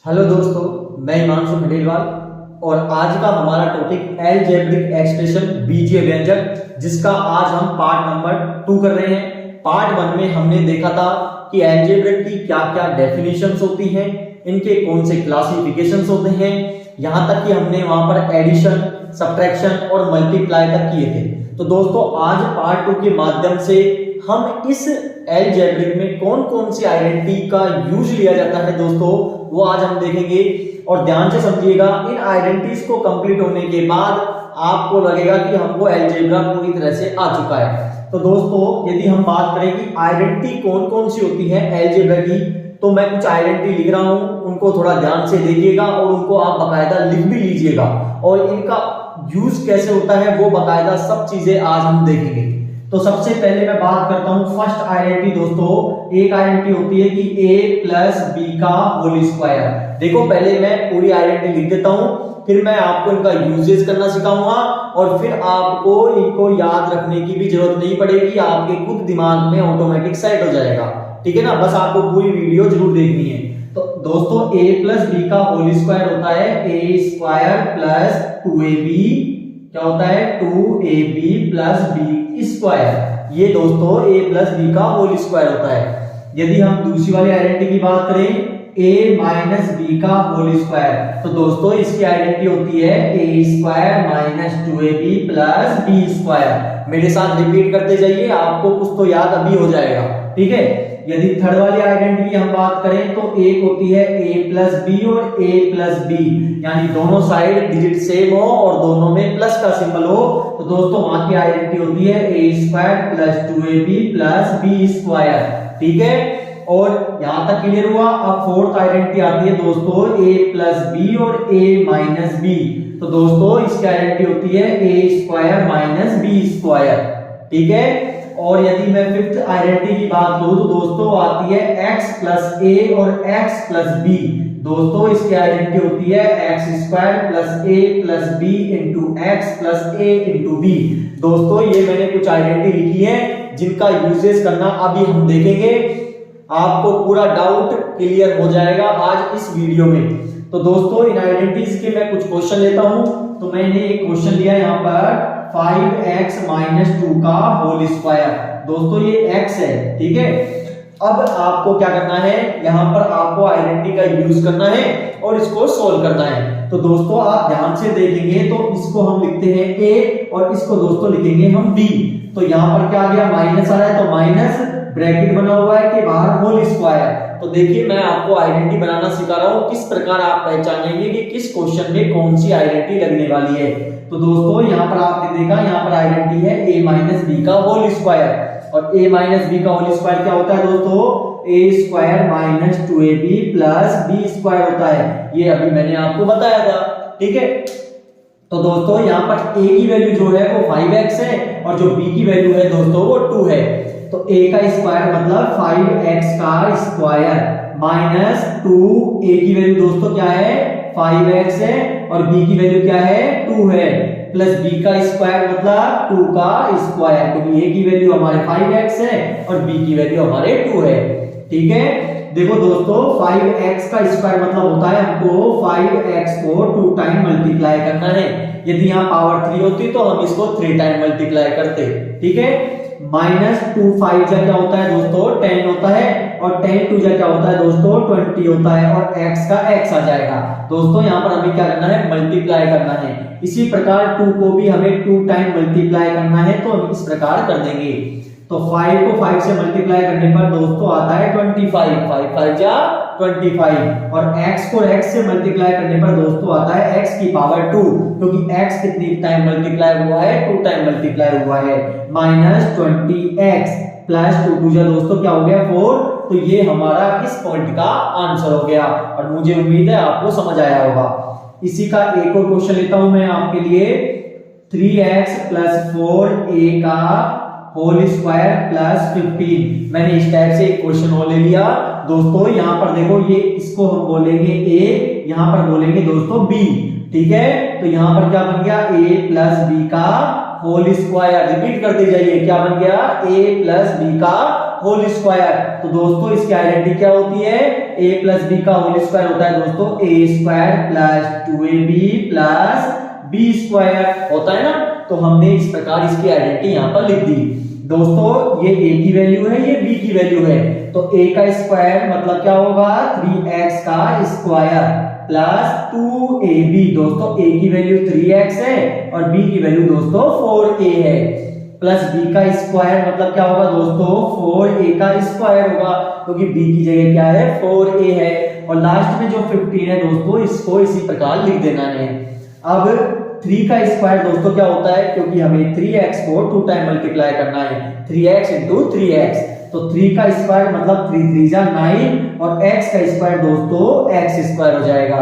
Hello दोस्तों, मैं हिमांशु खंडेलवाल और आज का हमारा टॉपिक अलजेब्रिक एक्सप्रेशन बीजीय व्यंजक, जिसका आज हम पार्ट नंबर 2 कर रहे हैं। पार्ट 1 में हमने देखा था कि अलजेब्रिक की क्या क्या डेफिनेशंस होती हैं, इनके कौन से क्लासिफिकेशंस होते हैं, यहां तक कि हमने वहां पर एडिशन, सब्ट्रैक्शन और मल्टीप्लाई तक किए थे। तो दोस्तों आज पार्ट 2 के माध्यम से हम इस अलजेब्रिक में कौन कौन सी आइडेंटिटी का यूज लिया जाता है दोस्तों, वो आज हम देखेंगे। और ध्यान से समझिएगा, इन आइडेंटिटीज को कंप्लीट होने के बाद आपको लगेगा कि हमको अलजेब्रा पूरी तरह से आ चुका है। तो दोस्तों यदि हम बात करें कि आइडेंटिटी कौन कौन सी होती है अलजेब्रा की, तो मैं कुछ आइडेंटिटी लिख रहा हूं, उनको थोड़ा ध्यान से देखिएगा और उनको आप बकायदा लिख भी लीजिएगा, और इनका यूज कैसे होता है वो बकायदा सब चीजें आज हम देखेंगे। तो सबसे पहले मैं बात करता हूं फर्स्ट आइडेंटिटी। दोस्तों एक आइडेंटिटी होती है कि a प्लस बी का होल स्क्वायर। देखो पहले मैं पूरी आइडेंटिटी लिख देता हूं, फिर मैं आपको इनका यूजेस करना सिखाऊंगा और फिर आपको इनको याद रखने की भी जरूरत नहीं पड़ेगी, आपके खुद दिमाग में ऑटोमेटिक सेट हो जाएगा। ठीक है ना, बस आपको पूरी वीडियो जरूर देखनी है। तो दोस्तों a प्लस बी का होल स्क्वायर होता है a स्क्वायर प्लस 2ab, क्या होता है 2ab प्लस बी स्क्वायर। ये दोस्तों a प्लस बी का होल स्क्वायर होता है। यदि हम दूसरी वाली आइडेंटिटी की बात करें a माइनस बी का होल स्क्वायर, तो दोस्तों इसकी आइडेंटिटी होती है a square minus 2ab plus B square. मेरे साथ रिपीट करते जाइए, आपको कुछ तो याद अभी हो जाएगा। ठीक है, यदि थर्ड वाली आइडेंटिटी की हम बात करें तो एक होती है a प्लस बी और a प्लस बी, यानी दोनों साइड डिजिट सेम हो और दोनों में प्लस का सिंबल हो, तो दोस्तों वहां की आइडेंटिटी होती है a square plus 2ab plus B square. ठीक है, और यहां तक क्लियर हुआ। अब फोर्थ आइडेंटिटी आती है दोस्तों a प्लस बी और a माइनस बी, तो दोस्तों इसकी आइडेंटिटी होती है a square minus B square. ठीक है, और यदि मैं फिफ्थ आइडेंटिटी की बात करूं तो दोस्तों आती है x प्लस a और x प्लस b। दोस्तों इसकी आइडेंटिटी होती है x square plus a plus b into X plus a into b। दोस्तों ये मैंने कुछ आइडेंटिटी लिखी है जिनका यूजेस करना अभी हम देखेंगे, आपको पूरा डाउट क्लियर हो जाएगा आज इस वीडियो में। तो दोस्तों इन आइडेंटिटीज के मैं कुछ क्वेश्चन लेता हूं। तो मैंने एक क्वेश्चन लिया यहाँ पर 5x माइनस 2 का होल स्क्वायर। दोस्तों ये x है। ठीक है, अब आपको क्या करना है, यहां पर आपको आइडेंटिटी का यूज करना है और इसको सोल्व करना है। तो दोस्तों आप ध्यान से देखेंगे तो इसको हम लिखते हैं a और इसको दोस्तों लिखेंगे हम b। तो यहां पर क्या आ गया, माइनस आ रहा है, तो माइनस ब्रैकेट बना हुआ है कि बाहर होल स्क्वायर। तो देखिए मैं आपको आइडेंटिटी बनाना सिखा रहा हूं, किस प्रकार आप पहचानेंगे कि किस क्वेश्चन में कौन सी आइडेंटिटी लगने वाली है। तो दोस्तों यहाँ पर आपने देखा, यहाँ पर आइडेंटिटी है a माइनस बी का होल स्क्वायर, और a माइनस बी का होल स्क्वायर क्या होता है दोस्तों, a square minus 2ab plus b square होता है। ये अभी मैंने आपको बताया था। ठीक है, तो दोस्तों यहाँ पर a की वैल्यू जो है वो 5x है और जो b की वैल्यू है दोस्तों वो 2 है। तो a का स्क्वायर मतलब 5x का स्क्वायर माइनस 2a की वैल्यू दोस्तों क्या है 5x है और b की वैल्यू क्या है 2 है, प्लस b का स्क्वायर मतलब 2 का स्क्वायर, क्योंकि a की वैल्यू हमारे 5x है और b की वैल्यू हमारे 2 है। ठीक है, देखो दोस्तों 5x का स्क्वायर मतलब होता है हमको 5x को 2 टाइम मल्टीप्लाई करना है। यदि यहाँ पावर 3 होती तो हम इसको 3 टाइम मल्टीप्लाई करते। ठीक है, माइनस 2 5 जा क्या होता है दोस्तों 10 होता है, और 10 2 जा क्या होता है दोस्तों 20 होता है, और x का x आ जाएगा। दोस्तों यहाँ पर हमें क्या करना है, मल्टीप्लाई करना है। इसी प्रकार 2 को भी हमें 2 टाइम मल्टीप्लाई करना है, तो हम इस प्रकार कर देंगे। तो 5 को 5 से मल्टीप्लाई करने पर दोस्तों आता है 25, 5 5 जा 25, और x को x से मल्टीप्लाई करने पर दोस्तों आता है x की पावर 2, क्योंकि x कितनी टाइम मल्टीप्लाई हुआ है 2 टाइम मल्टीप्लाई हुआ है, माइनस 20x प्लस 2 2 जा दोस्तों क्या हो गया 4। तो ये हमारा इस पॉइंट का आंसर हो गया, और मुझे उम्मीद है आपको समझ आया होगा। इसी का एक और क्वेश्चन लेता हूं मैं आपके लिए, 3x प्लस 4a का होल स्क्वायर प्लस 15। मैंने इस टाइप से एक क्वेश्चन और ले लिया दोस्तों। यहाँ पर देखो ये इसको हम बोलेंगे a, यहाँ पर बोलेंगे दोस्तों b। ठीक है, तो यहाँ पर क्या बन गया a प्लस बी का होल स्क्वायर। रिपीट करते जाइए, क्या बन गया a प्लस बी का होल स्क्वायर। तो दोस्तों इसकी आइडेंटिटी क्या होती है a प्लस बी का होल स्क्वायर होता है दोस्तों a square plus 2ab plus b square होता है ना। तो हमने इस प्रकार इसकी आइडेंटिटी यहाँ पर लिख दी दोस्तों। ये a की वैल्यू है, ये b की वैल्यू है, तो a का स्क्वायर मतलब क्या होगा 3x का स्क्वायर प्लस 2ab। दोस्तों a की वैल्यू 3x है और b की वैल्यू दोस्तों 4a है, प्लस b का स्क्वायर मतलब क्या होगा दोस्तों 4a का स्क्वायर होगा, क्योंकि b की जगह क्या है 4a है। और लास्ट में जो 15 है दोस्तों इसको इसी प्रकार लिख देना है। अब 3 का स्क्वायर दोस्तों क्या होता है, क्योंकि हमें 3x को 2 टाइम मल्टीप्लाई करना है, 3x इंटू 3x, तो 3 का स्क्वायर मतलब 3 3 जा 9 और x का स्क्वायर दोस्तों x स्क्वायर हो जाएगा,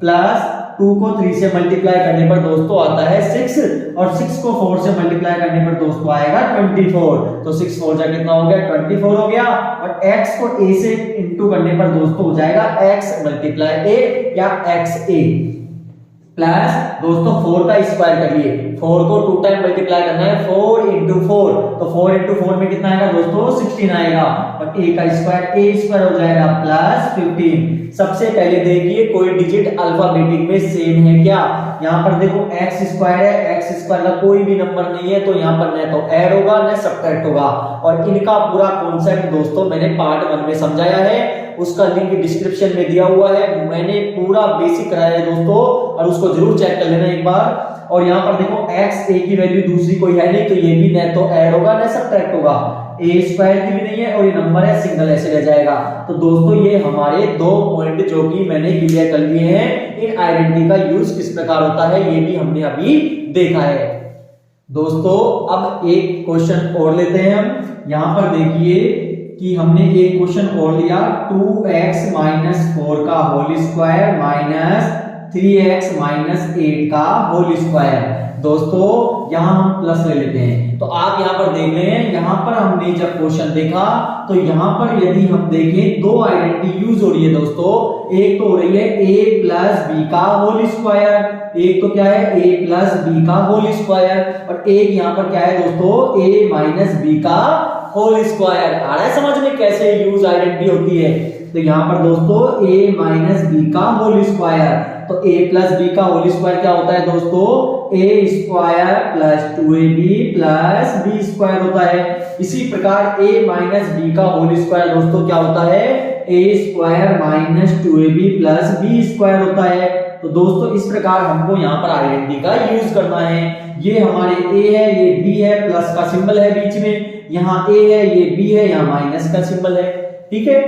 प्लस 2 को 3 से मल्टीप्लाई करने पर दोस्तों आता है 6 और 6 को 4 से मल्टीप्लाई करने पर दोस्तों आएगा 24, तो 6 4 जा कितना हो गया 24 हो गया। और x को a से इंटू करने पर दोस्तों हो जाएगा x मल्टीप्लाई a या xa, प्लस दोस्तों 4 का स्क्वायर करिए, 4 को 2 टाइम मल्टीप्लाई करना है 4 इंटू 4, तो 4 इंटू 4 में कितना आएगा दोस्तों 16 आएगा, और a का स्क्वायर a स्क्वायर हो जाएगा प्लस 15। सबसे पहले देखिए कोई डिजिट अल्फाबेटिक में सेम है क्या। यहाँ पर देखो x स्क्वायर है, x स्क्वायर का कोई भी नंबर नहीं है, तो यहाँ पर न तो ऐड होगा न सब्ट्रैक्ट होगा। और इनका पूरा कॉन्सेप्ट दोस्तों मैंने पार्ट 1 में समझाया है, उसका लिंक डिस्क्रिप्शन में दिया हुआ है, मैंने पूरा बेसिक कराया है दोस्तों, और उसको जरूर चेक कर लेना एक बार। और यहाँ पर देखो x a की वैल्यू दूसरी कोई है नहीं, तो ये भी न तो ऐड होगा न सब्ट्रैक्ट होगा, a स्क्वायर की भी नहीं है और ये नंबर है सिंगल ऐसे रह जाएगा। तो दोस्तों ये हमारे 2 पॉइंट जो कि मैंने क्लियर कर लिए हैं, इन आइडेंटिटी का यूज किस प्रकार होता है ये भी हमने अभी देखा है दोस्तों। अब एक क्वेश्चन और लेते हैं हम। यहाँ पर देखिए कि हमने एक क्वेश्चन और लिया 2x माइनस 4 का whole square minus 3x minus 8 का होल स्क्वायर। दोस्तों यहां हम प्लस ले लेते हैं, तो आप यहां पर देख रहे हैं, यहां पर हमने जब क्वेश्चन देखा तो यहां पर यदि हम देखें 2 आइडेंटिटी यूज हो रही है दोस्तों। एक तो हो रही है a प्लस बी का होल स्क्वायर, एक तो क्या है a प्लस बी का होल स्क्वायर, और एक यहां पर क्या है दोस्तों a माइनस बी का होल स्क्वायर। आ रहा है समझ में कैसे यूज आइडेंटिटी होती है। तो यहाँ पर दोस्तों a माइनस बी का होल स्क्वायर, तो a प्लस बी का होल स्क्वायर क्या होता है दोस्तों a square plus 2ab plus b square होता है। इसी प्रकार a माइनस बी का होल स्क्वायर दोस्तों क्या होता है a square minus 2ab plus b square होता है। तो दोस्तों इस प्रकार हमको यहाँ पर आइडेंटिटी का यूज करना है। ये हमारे a है, ये b है, प्लस का सिंबल है बीच में, यहाँ a है, ये b है, यहाँ माइनस का सिंबल है। ठीक है,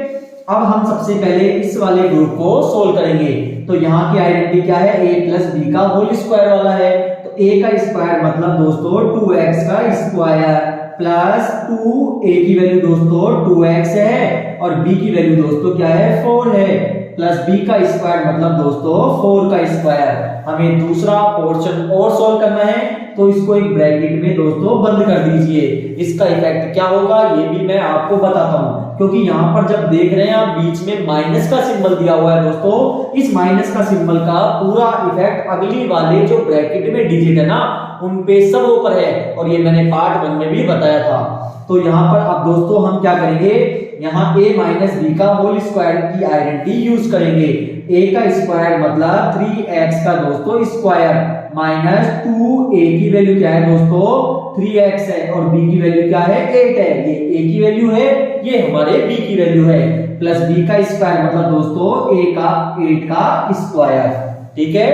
अब हम सबसे पहले इस वाले ग्रुप को सोल्व करेंगे। तो यहाँ की आइडेंटिटी क्या है a प्लस बी का होल स्क्वायर वाला है, तो a का स्क्वायर मतलब दोस्तों 2x का स्क्वायर प्लस 2a की वैल्यू दोस्तों 2x है और b की वैल्यू दोस्तों क्या है 4 है, प्लस b का स्क्वायर मतलब दोस्तों 4 का स्क्वायर। हमें दूसरा पोर्शन और सॉल्व करना है, तो इसको एक ब्रैकेट में दोस्तों बंद कर दीजिए। इसका इफेक्ट क्या होगा ये भी मैं आपको बताता हूं, क्योंकि यहाँ पर जब देख रहे हैं आप बीच में माइनस का सिंबल दिया हुआ है दोस्तों, इस माइनस का सिंबल का पूरा इफेक्ट अगली वाले जो ब्रैकेट में डिजिट है ना उन पे सब ऊपर है, और ये मैंने पार्ट 1 में भी बताया था। तो यहाँ पर अब दोस्तों हम क्या करेंगे, यहाँ a माइनस बी का होल स्क्वायर की आइडेंटिटी यूज करेंगे। a का स्क्वायर मतलब 3x का दोस्तों स्क्वायर माइनस 2a की वैल्यू क्या है दोस्तों 3x है, और b की वैल्यू क्या है 8 है, ये a की वैल्यू है, ये हमारे b की वैल्यू है, प्लस b का स्क्वायर मतलब दोस्तों a का 8 का स्क्वायर। ठीक है,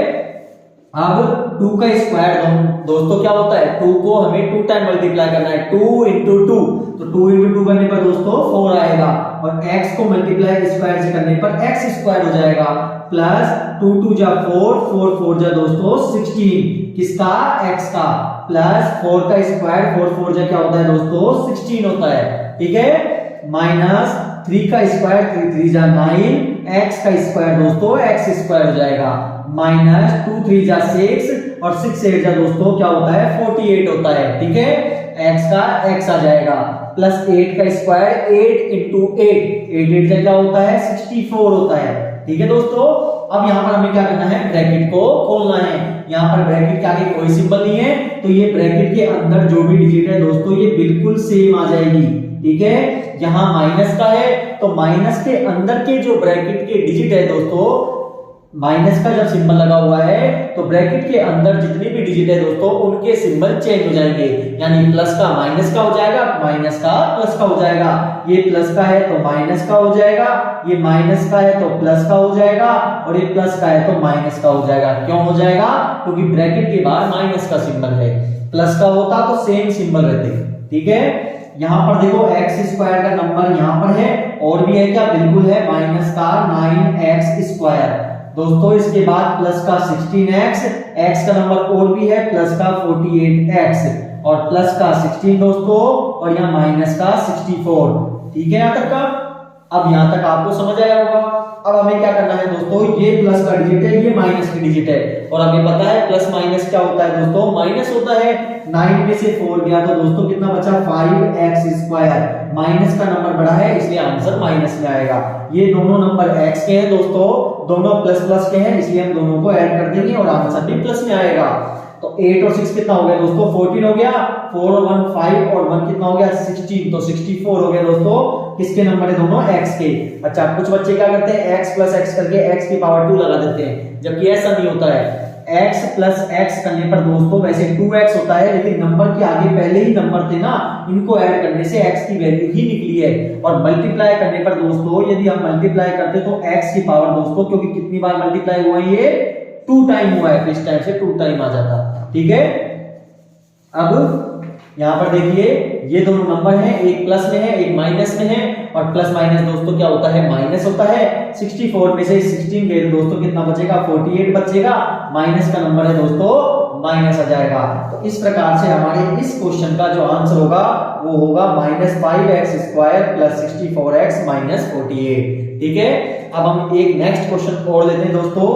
अब 2 का स्क्वायर दोस्तों क्या होता है, 2 को हमें 2 टाइम मल्टीप्लाई करना है, 2 इंटू 2, तो 2 इंटू 2 करने पर दोस्तों 4 आएगा, और x को मल्टीप्लाई स्क्वायर से करने पर x स्क्वायर हो जाएगा, प्लस 2 2 जा 4, 4 4 जा दोस्तों 16, किसका x का, प्लस 4 का स्क्वायर 4 4 जा क्या होता है दोस्तों 16 होता है। ठीक है, माइनस 3 का स्क्वायर 3 3 जा 9, x का स्क्वायर दोस्तों x स्क्वायर हो जाएगा, माइनस 2 3 जा 6 और 6 8 जा दोस्तों क्या होता है 48 होता है। ठीक है, x का x आ जाएगा, प्लस 8 का स्क्वायर 8 इंटू 8 8 जा क्या होता है 64 होता है। ठीक है दोस्तों, अब यहाँ पर हमें क्या करना है, ब्रैकेट को खोलना है। यहाँ पर ब्रैकेट के आगे कोई सिंबल नहीं है, तो ये ब्रैकेट के अंदर जो भी डिजिट है दोस्तों ये बिल्कुल सेम आ जाएगी। ठीक है। यहाँ माइनस का है तो माइनस के अंदर के जो ब्रैकेट के डिजिट है दोस्तों, माइनस का जब सिंबल लगा हुआ है तो ब्रैकेट के अंदर जितने भी डिजिट है दोस्तों उनके सिंबल चेंज हो जाएंगे, यानी प्लस का माइनस का हो जाएगा, माइनस का प्लस का हो जाएगा। ये प्लस का है तो माइनस का हो जाएगा, ये माइनस का है तो प्लस का हो जाएगा, और ये प्लस का है तो माइनस का हो जाएगा। क्यों हो जाएगा? क्योंकि ब्रैकेट के बाद माइनस का सिंबल है, प्लस का होता तो सेम सिंबल रहते, ठीक है। यहाँ पर देखो एक्स स्क्वायर का नंबर यहाँ पर है, और भी है क्या? बिल्कुल है, माइनस का 9x स्क्वायर दोस्तों। इसके बाद प्लस का 16x, x का नंबर और भी है, प्लस का 48x और प्लस का 16 दोस्तों, और यहाँ माइनस का 64, ठीक है। यहाँ तक का, अब यहाँ तक आपको समझ आया होगा। अब हमें क्या करना है दोस्तों, ये प्लस का डिजिट है, ये माइनस की डिजिट है, और हमें पता है प्लस माइनस क्या होता है दोस्तों, माइनस होता है। 9 में से 4 गया तो दोस्तों कितना बचा? 5x square. माइनस का नंबर बड़ा है इसलिए आंसर माइनस में आएगा। ये दोनों नंबर x के हैं दोस्तों, दोनों प्लस प्लस के हैं, इसलिए हम दोनों को ऐड कर देंगे और आंसर भी प्लस में आएगा। तो 8 और 6 कितना हो गया दोस्तों? 14 हो गया। 4 और 1 5 और 1 कितना हो गया? 16, तो 64 हो गया दोस्तों। किसके नंबर है? दोनों x के। अच्छा, कुछ बच्चे क्या करते हैं, x प्लस x करके x की पावर 2 लगा देते हैं, जबकि ऐसा नहीं होता है। x प्लस x करने पर दोस्तों वैसे 2x होता है, लेकिन नंबर के आगे पहले ही नंबर थे ना, इनको ऐड करने से x की वैल्यू ही निकली है। और मल्टीप्लाई करने पर दोस्तों यदि हम मल्टीप्लाई करते तो x की पावर दोस्तों, क्योंकि कितनी बार मल्टीप्लाई हुआ है, ये 2 टाइम हुआ है, इस टाइम से 2 टाइम आ जाता, ठीक है। अब यहाँ पर देखिए ये दोनों नंबर हैं, एक प्लस में है एक माइनस में है, और प्लस माइनस दोस्तों क्या होता है? माइनस होता है। 64 में से 16 गए तो दोस्तों कितना बचेगा? 48 बचेगा। माइनस का नंबर है दोस्तों, माइनस आ जाएगा। तो इस प्रकार से हमारे इस क्वेश्चन का जो आंसर होगा वो होगा -5x square plus 64x minus 48, ठीक है। अब हम एक नेक्स्ट क्वेश्चन और लेते हैं दोस्तों।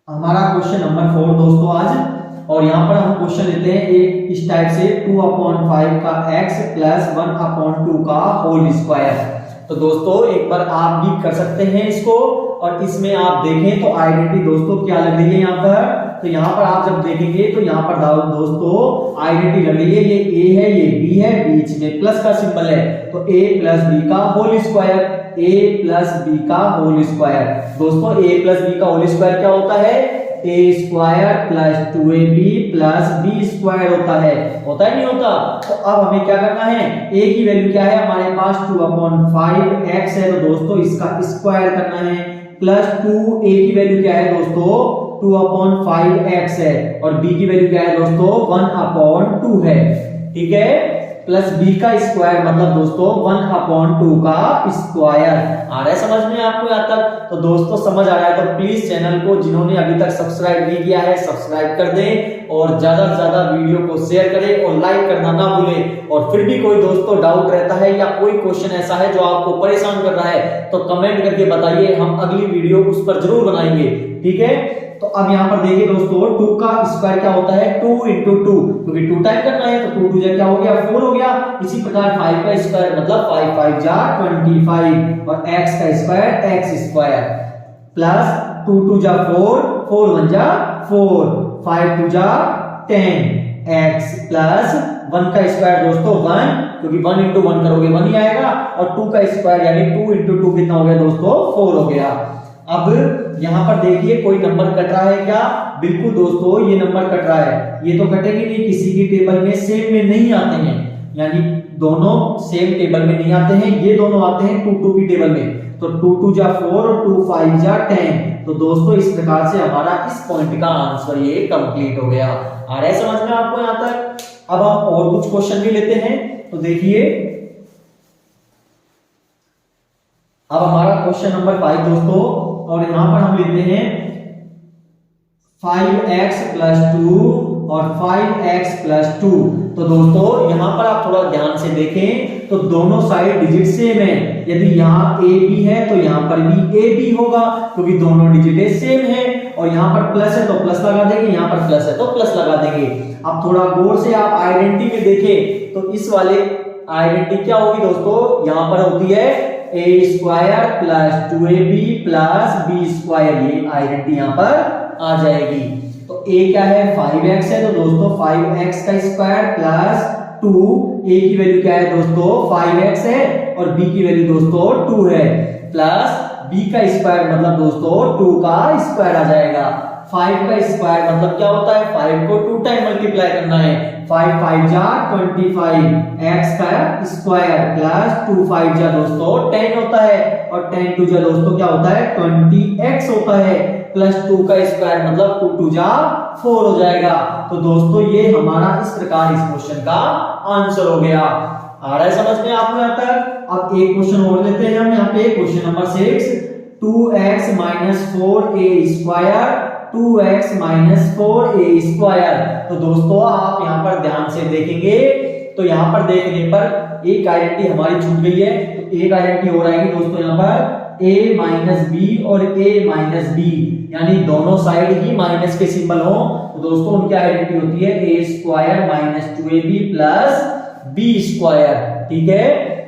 हमारा क्वेश्चन नंबर 4 दोस्तों आज, और यहां पर हम क्वेश्चन लेते हैं एक इस टाइप से 2/5 का x प्लस 1/2 का होल स्क्वायर। तो दोस्तों एक बार आप भी कर सकते हैं इसको, और इसमें आप देखें तो आइडेंटिटी दोस्तों क्या लग रही है यहाँ पर। तो यहाँ पर आप जब देखेंगे तो यहाँ पर दोस्तों आइडेंटिटी लग रही है, ये a है ये b है, बीच में प्लस का सिंबल है, तो a प्लस b का whole square, a plus b का होल स्क्वायर। दोस्तों a प्लस b का होल स्क्वायर क्या होता है? a square plus 2ab plus b square होता है नहीं होता? तो अब हमें क्या करना है, a की वैल्यू क्या है हमारे पास? 2/5x है, तो दोस्तों इसका स्क्वायर करना है, प्लस 2a की वैल्यू क्या है दोस्तों? 2/5x है, और b की वैल्यू क्या है दोस्तों? 1/2 है, ठीक है। प्लस b का स्क्वायर मतलब दोस्तों 1/2 का स्क्वायर। आ रहा है समझ में आपको यहाँ तक? तो दोस्तों समझ आ रहा है तो प्लीज चैनल को जिन्होंने अभी तक सब्सक्राइब नहीं किया है सब्सक्राइब कर दें, और ज्यादा से ज्यादा वीडियो को शेयर करें और लाइक करना ना भूलें। और फिर भी कोई दोस्तों डाउट रहता है या कोई क्वेश्चन ऐसा है जो आपको परेशान कर रहा है तो कमेंट करके बताइए, हम अगली वीडियो उस पर जरूर बनाएंगे, ठीक है। तो अब यहाँ पर देखिए दोस्तों 2 का स्क्वायर क्या होता है? 2 × 2, क्योंकि 2 टाइम करना है तो 2 2 क्या हो गया? 4 हो गया। इसी प्रकार 5 का स्क्वायर मतलब 5 5 जा 25, और x का स्क्वायर x स्क्वायर, प्लस 2 2 जा 4, 4 1 जा 4, 5 2 जा 10, x प्लस 1 का स्क्वायर दोस्तों 1, क्योंकि 1 × 1 करोगे 1 ही आएगा, और 2 का स्क्वायर यानी 2 × 2 कितना हो गया दोस्तों? 4 हो गया। अब यहां पर देखिए कोई नंबर कट रहा है क्या? बिल्कुल दोस्तों ये नंबर कट रहा है, ये तो कटेगी नहीं, किसी की टेबल में सेम में नहीं आते हैं, यानी दोनों सेम टेबल में नहीं आते हैं, ये दोनों आते हैं 2 2 की टेबल में। तो 2 2 जा 4 और 2 5 जा 10। तो दोस्तों इस प्रकार से हमारा इस पॉइंट का आंसर ये कंप्लीट हो गया। आ रहा है समझ में आपको यहाँ तक? अब हम और कुछ क्वेश्चन भी लेते हैं। तो देखिए अब हमारा क्वेश्चन नंबर 5 दोस्तों, और यहां पर हम लेते हैं 5x प्लस 2 और 5x प्लस 2। तो दोस्तों यहां पर आप थोड़ा ध्यान से देखें तो दोनों साइड डिजिट सेम है। यदि यहाँ a b है तो यहाँ पर भी a b होगा, क्योंकि दोनों डिजिट सेम है। और यहाँ पर प्लस है तो प्लस लगा देंगे, यहाँ पर प्लस है तो प्लस लगा देंगे। अब थोड़ा गौर से आप आइडेंटिटी में देखें तो इस वाले आइडेंटिटी क्या होगी दोस्तों? यहाँ पर होती है a square plus 2ab plus b square, ये आइडेंटिटी यहाँ पर आ जाएगी। तो a क्या है 5x है, तो दोस्तों 5x का स्क्वायर प्लस 2, a की वैल्यू क्या है दोस्तों 5x है और b की वैल्यू दोस्तों 2 है, प्लस b का स्क्वायर मतलब दोस्तों 2 का स्क्वायर आ जाएगा। 5 का स्क्वायर मतलब क्या होता है 5 को 2 टाइम मल्टीप्लाई करना है, 5 5 जा 25, x का स्क्वायर प्लस 2 5 जा दोस्तों 10 होता है और 10 2 जा दोस्तों क्या होता है 20x होता है, प्लस 2 का स्क्वायर मतलब 2 2 जा 4 हो जाएगा। तो दोस्तों ये हमारा इस प्रकार इस क्वेश्चन का आंसर हो गया। आ रहा है समझ में आपको यहाँ तक? अब एक क्वेश्चन और लेते हैं हम यहाँ पे, question number 6, 2x minus 4a square 2x minus 4a square. तो दोस्तों आप यहाँ पर ध्यान से देखेंगे तो यहाँ पर देखने पर एक आइडेंटिटी हमारी छूट गई है, तो एक आइडेंटिटी और आएगी दोस्तों यहाँ पर a माइनस बी और a माइनस बी, यानी दोनों साइड ही माइनस के सिंबल हो, तो दोस्तों उनकी आइडेंटिटी होती है a square minus 2ab plus b square. ठीक है,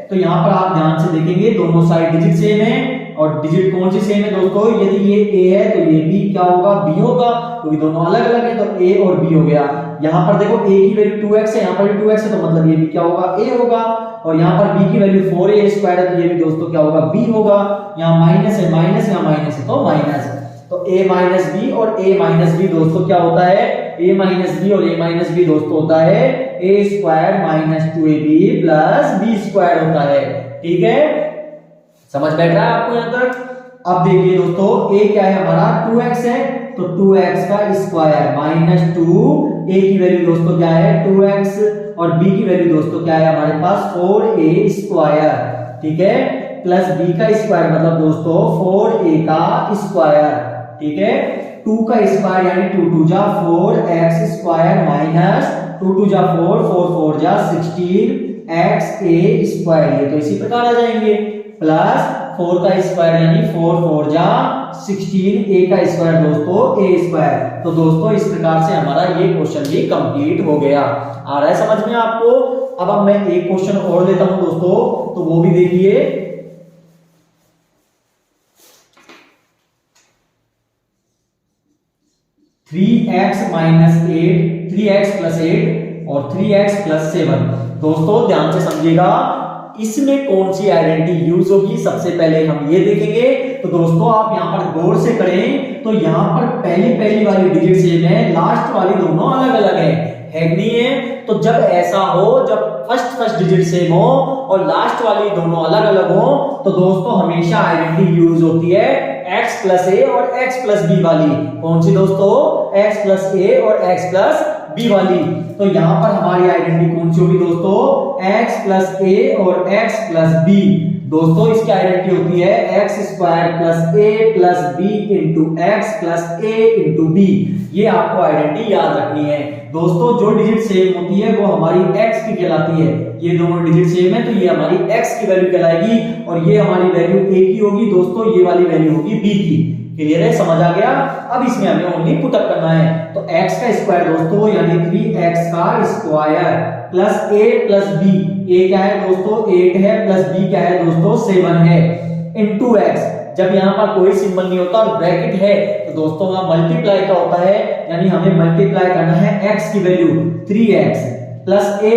तो यहाँ पर आप ध्यान से देखेंगे दोनों साइड डिजिट सेम है और डिजिट कौन सी सेम है दोस्तों, यदि ये a है तो ये b क्या होगा b होगा, क्योंकि दोनों अलग अलग है तो a और b हो गया। यहाँ पर देखो a की वैल्यू 2x है, यहाँ पर भी 2x है, तो मतलब ये भी क्या होगा a होगा, और यहाँ पर b की वैल्यू 4a स्क्वायर है तो ये भी दोस्तों क्या होगा b होगा। यहाँ माइनस है माइनस, यहाँ माइनस है तो माइनस, तो a माइनस बी और a माइनस बी दोस्तों क्या होता है a माइनस बी और a माइनस बी दोस्तों होता है a square minus 2ab plus b square होता है। ठीक है, समझ बैठ रहा है आपको यहाँ तक? अब देखिए दोस्तों a क्या है हमारा 2x है, तो 2x का स्क्वायर माइनस 2, a की वैल्यू दोस्तों क्या है 2x और b की वैल्यू दोस्तों क्या है हमारे पास 4a स्क्वायर। ठीक है, प्लस b का स्क्वायर मतलब दोस्तों 4a का स्क्वायर। ठीक है, 2 का स्क्वायर यानी 2 2 जा 4x स्क्वायर माइनस 2 2 जा 4 4 4 जा 16xa स्क्वायर, ये तो इसी प्रकार आ जाएंगे, प्लस 4 का स्क्वायर यानी 4 4 जा 16, a का स्क्वायर दोस्तों a स्क्वायर। तो दोस्तों इस प्रकार से हमारा ये क्वेश्चन भी कंप्लीट हो गया। आ रहा है समझ में आपको? अब मैं एक क्वेश्चन और लेता हूं दोस्तों, तो वो भी देखिए। 3x माइनस 8, 3x प्लस 8 और 3x प्लस 7। दोस्तों ध्यान से समझिएगा, इसमें कौन सी आइडेंटिटी यूज होगी सबसे पहले हम ये देखेंगे। तो दोस्तों आप यहाँ पर गौर से करें तो यहाँ पर पहली वाली डिजिट सेम है, लास्ट वाली दोनों अलग अलग है नहीं है? तो जब ऐसा हो, जब फर्स्ट डिजिट सेम हो और लास्ट वाली दोनों अलग अलग हो, तो दोस्तों हमेशा आइडेंटिटी यूज होती है x प्लस ए और x प्लस बी वाली। कौन सी दोस्तों? x प्लस ए और x प्लस बी वाली। तो यहां पर हमारी आइडेंटिटी कौन सी होगी दोस्तों? x प्लस ए और x प्लस बी। दोस्तों इसकी आइडेंटिटी होती है x square plus A plus B into X plus A into B. ये आपको आइडेंटिटी याद रखनी है। दोस्तों जो डिजिट सेम होती है वो हमारी x की कहलाती है। ये दोनों डिजिट सेम है तो ये हमारी x की वैल्यू कहलाएगी और ये हमारी वैल्यू a की होगी दोस्तों, ये वाली वैल्यू होगी b की। क्लियर है? समझ आ गया? अब इसमें हमें ओनली पुट अप करना है। तो x का स्क्वायर दोस्तों यानी 3x का square plus a plus b। a क्या है दोस्तों? 8 है, प्लस b क्या है दोस्तों? 7 है, इनटू x। जब यहाँ पर कोई सिंबल नहीं होता और ब्रैकेट है तो दोस्तों वहां मल्टीप्लाई का होता है, यानी हमें मल्टीप्लाई करना है x की value 3x plus a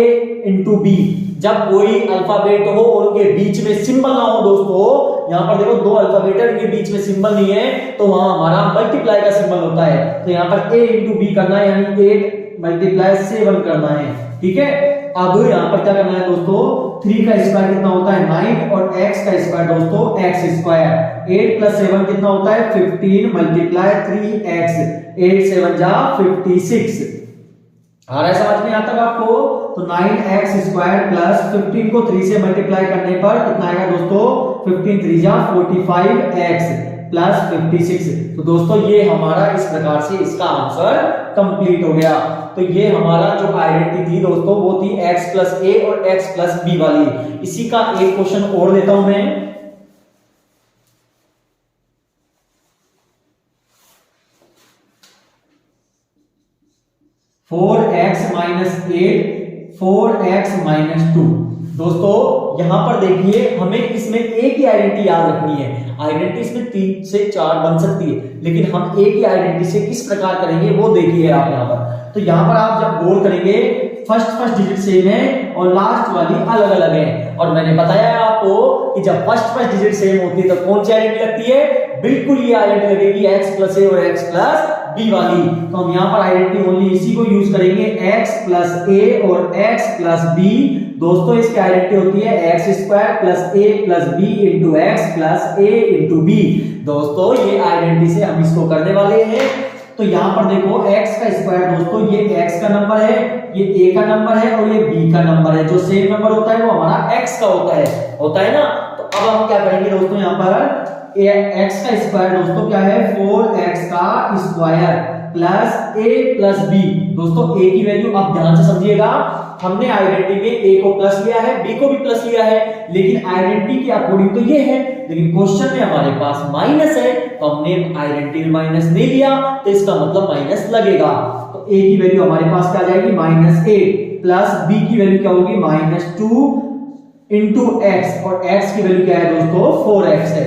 into b। जब कोई अल्फाबेट हो और उनके बीच में सिंबल ना हो दोस्तों, यहाँ पर देखो दो अल्फाबेट है, उनके बीच में सिंबल नहीं है, तो वहां हमारा मल्टीप्लाई का सिंबल होता है। तो यहाँ पर a इंटू बी करना है, यानी 8 मल्टीप्लाई 7 करना है। ठीक है, अब यहाँ पर क्या करना है दोस्तों? 3 का स्क्वायर कितना होता है? 9 और x का स्क्वायर दोस्तों x स्क्वायर। 8 प्लस 7 कितना होता है? 15 मल्टीप्लाई 3x। 8 7 जा 56। आ रहा है समझ में? यहाँ तक आपको? तो 9x स्क्वायर प्लस 15 को 3 से मल्टीप्लाई करने पर कितना आएगा दोस्तों? 15 3 जा 45x प्लस 56। तो दोस्तों ये हमारा इस प्रकार से इसका आंसर कंप्लीट हो गया। तो ये हमारा जो आइडेंटिटी थी दोस्तों वो थी x प्लस ए और x प्लस बी वाली। इसी का एक क्वेश्चन और लेता हूं मैं। Four x minus 8 4x minus 2। दोस्तों यहाँ पर देखिए, हमें इसमें एक ही आइडेंटिटी याद रखनी है। आइडेंटिटी इसमें 3 से 4 बन सकती है, लेकिन हम एक ही आइडेंटिटी से किस प्रकार करेंगे वो देखिए आप यहाँ पर। तो यहाँ पर आप जब गोल करेंगे, फर्स्ट डिजिट सेम है और लास्ट वाली अलग अलग है। और मैंने बताया है आपको कि जब फर्स्ट डिजिट सेम होती है तो कौन सी आइडेंटिटी लगती है, बिल्कुल ये आइडेंटिटी लगेगी x प्लस ए और x प्लस बी वाली। तो हम यहाँ पर आइडेंटिटी ओनली इसी को यूज करेंगे, x प्लस ए और x प्लस बी। दोस्तों इसकी आइडेंटिटी होती है X square plus A plus B into X plus A into B. दोस्तों ये आइडेंटिटी से हम इसको करने वाले हैं। तो यहाँ पर देखो x का स्क्वायर, दोस्तों ये x का नंबर है, ये a का नंबर है और ये b का नंबर है। जो सेम नंबर होता है वो हमारा x का होता है ना। तो अब हम क्या करेंगे दोस्तों, यहाँ पर x का स्क्वायर दोस्तों क्या है, 4x का square plus a plus b। दोस्तों a की वैल्यू आप ध्यान से समझिएगा, हमने आइडेंटिटी में a को प्लस लिया है, b को भी प्लस लिया है, लेकिन आइडेंटिटी के अकॉर्डिंग तो ये है, लेकिन क्वेश्चन में हमारे पास माइनस है, तो हमने आइडेंटिटी में माइनस नहीं लिया, तो इसका मतलब माइनस लगेगा। तो a की वैल्यू हमारे पास क्या आ जाएगी, -8 प्लस b की वैल्यू क्या होगी, -2 इंटू x, और x की वैल्यू क्या है दोस्तों, 4x है,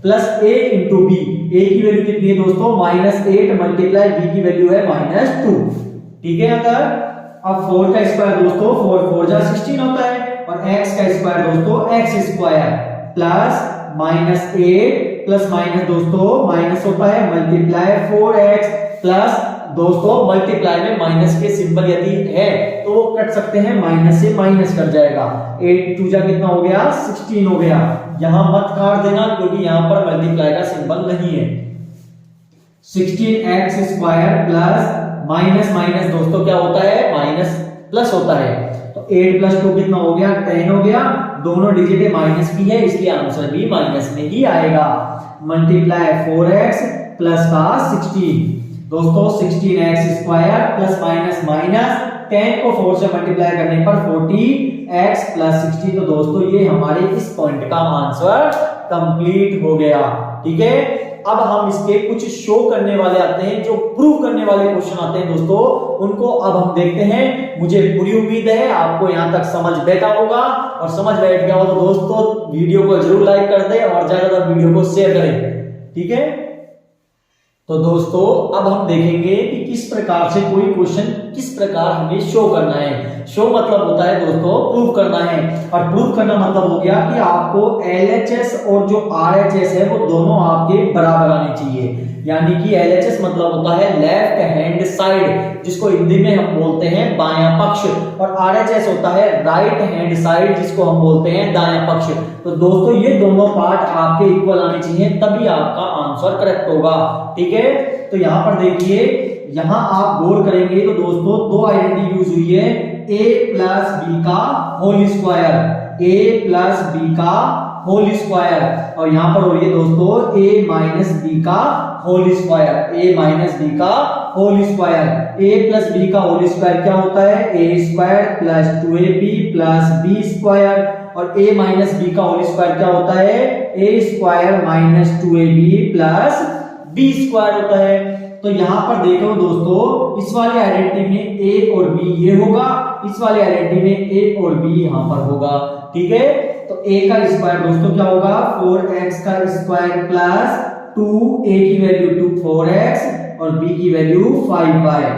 plus a into b। a की वैल्यू कितनी है दोस्तों, -8 मल्टीप्लाई b की वैल्यू है -2। ठीक है। अगर अब 4 का स्क्वायर दोस्तों 4 4 जा 16 होता है, और x का स्क्वायर दोस्तों x square plus -8 plus minus दोस्तों माइनस होता है मल्टीप्लाई 4x प्लस दोस्तों मल्टीप्लाई में माइनस के सिंबल यदि है तो वो कट सकते हैं, माइनस से माइनस कट जाएगा। 8 2 जा कितना हो गया, 16 हो गया। यहां मत काट देना क्योंकि यहां पर मल्टीप्लाई का सिंबल नहीं है। 16x square plus minus minus दोस्तों क्या होता है, माइनस प्लस होता है। तो 8 प्लस 2 कितना हो गया, 10 हो गया। दोनों डिजिट माइनस की है, इसलिए आंसर भी माइनस में ही आएगा। मल्टीप्लाई 4x प्लस का 16 दोस्तों 16x square plus minus minus 10 को 4 से मल्टीप्लाई करने पर 40x प्लस 16। तो दोस्तों ये हमारे इस पॉइंट का आंसर कंप्लीट हो गया। ठीक है। अब हम इसके कुछ शो करने वाले आते हैं, जो प्रूव करने वाले क्वेश्चन आते हैं दोस्तों, उनको अब हम देखते हैं। मुझे पूरी उम्मीद है आपको यहां तक समझ बैठा होगा, और समझ बैठ गया हो तो दोस्तों वीडियो को जरूर लाइक कर दें और ज्यादा वीडियो को शेयर करें। ठीक है। तो दोस्तों अब हम देखेंगे कि किस प्रकार से कोई क्वेश्चन किस प्रकार हमें शो करना है। शो मतलब होता है दोस्तों प्रूव करना है, और प्रूव करना मतलब हो गया कि आपको LHS और जो RHS है वो दोनों आपके बराबर आने चाहिए। यानी कि LHS मतलब होता है लेफ्ट हैंड साइड, जिसको हिंदी में हम बोलते हैं बायां पक्ष, और RHS होता है राइट हैंड साइड, जिसको हम बोलते हैं दायां पक्ष। तो दोस्तों ये दोनों पार्ट आपके इक्वल आने चाहिए, तभी आपका आंसर करेक्ट होगा। ठीक है। तो यहाँ पर देखिए, यहां आप गौर करेंगे तो दोस्तों दो आइडेंटिटी यूज हुई है, a प्लस बी का whole square, a plus B का होल स्क्वायर, और यहां पर हो रही है दोस्तों a माइनस बी का whole square, a minus B का whole square. a plus B का होल स्क्वायर क्या होता है, a square plus 2ab plus b square, और a माइनस बी का होल स्क्वायर क्या होता है, a square minus 2ab plus b square होता है। तो यहां पर देखो दोस्तों, इस वाले आइडेंटिटी में a और b ये होगा, इस वाले आइडेंटिटी में a और b यहां पर होगा। ठीक है। तो a का स्क्वायर दोस्तों क्या होगा, 4x का स्क्वायर प्लस 2a की वैल्यू 4x और b की वैल्यू 5y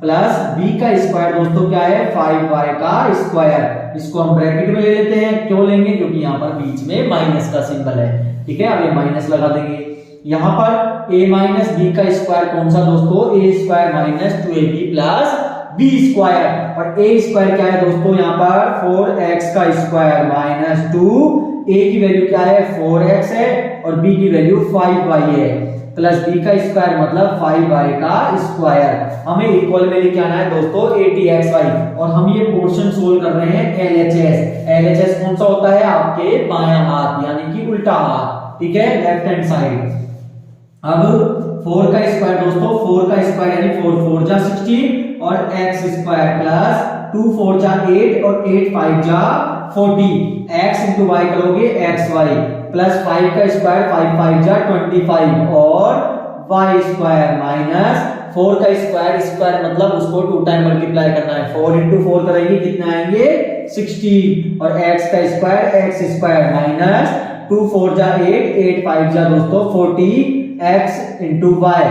प्लस b का स्क्वायर दोस्तों क्या है, 5y का स्क्वायर। इसको हम ब्रैकेट में ले लेते हैं, क्यों लेंगे, क्योंकि यहां पर बीच में माइनस का सिंबल है। ठीक है। अब ये माइनस लगा देंगे। यहां पर a माइनस बी का स्क्वायर कौन सा दोस्तों, a square minus 2ab plus b square, और a स्क्वायर क्या है दोस्तों, यहां पर 4x का स्क्वायर माइनस 2, a की वैल्यू क्या है 4x है और b की वैल्यू 5y है, प्लस b का स्क्वायर मतलब 5y का स्क्वायर। हमें इक्वल में लेके आना है दोस्तों 80xy, और हम ये पोर्शन सोल्व कर रहे हैं LHS। LHS कौन सा होता है, आपके बायां हाथ यानी कि उल्टा हाथ। ठीक है, लेफ्ट हैंड साइड। अब 4 का स्क्वायर दोस्तों, 4 का स्क्वायर यानी 4 4 जा 16 और x स्क्वायर प्लस 2 4 जा 8 और 8 5 जा 40, x इंटू वाई करोगे xy प्लस 5 का स्क्वायर 5 5 जा 25 और y स्क्वायर माइनस 4 का स्क्वायर, स्क्वायर मतलब उसको 2 टाइम मल्टीप्लाई करना है, 4 इंटू 4 करेंगे कितने आएंगे 16 और x का स्क्वायर x स्क्वायर माइनस 2 4 जा 8 8 5 जा दोस्तों 40 x इंटू वाई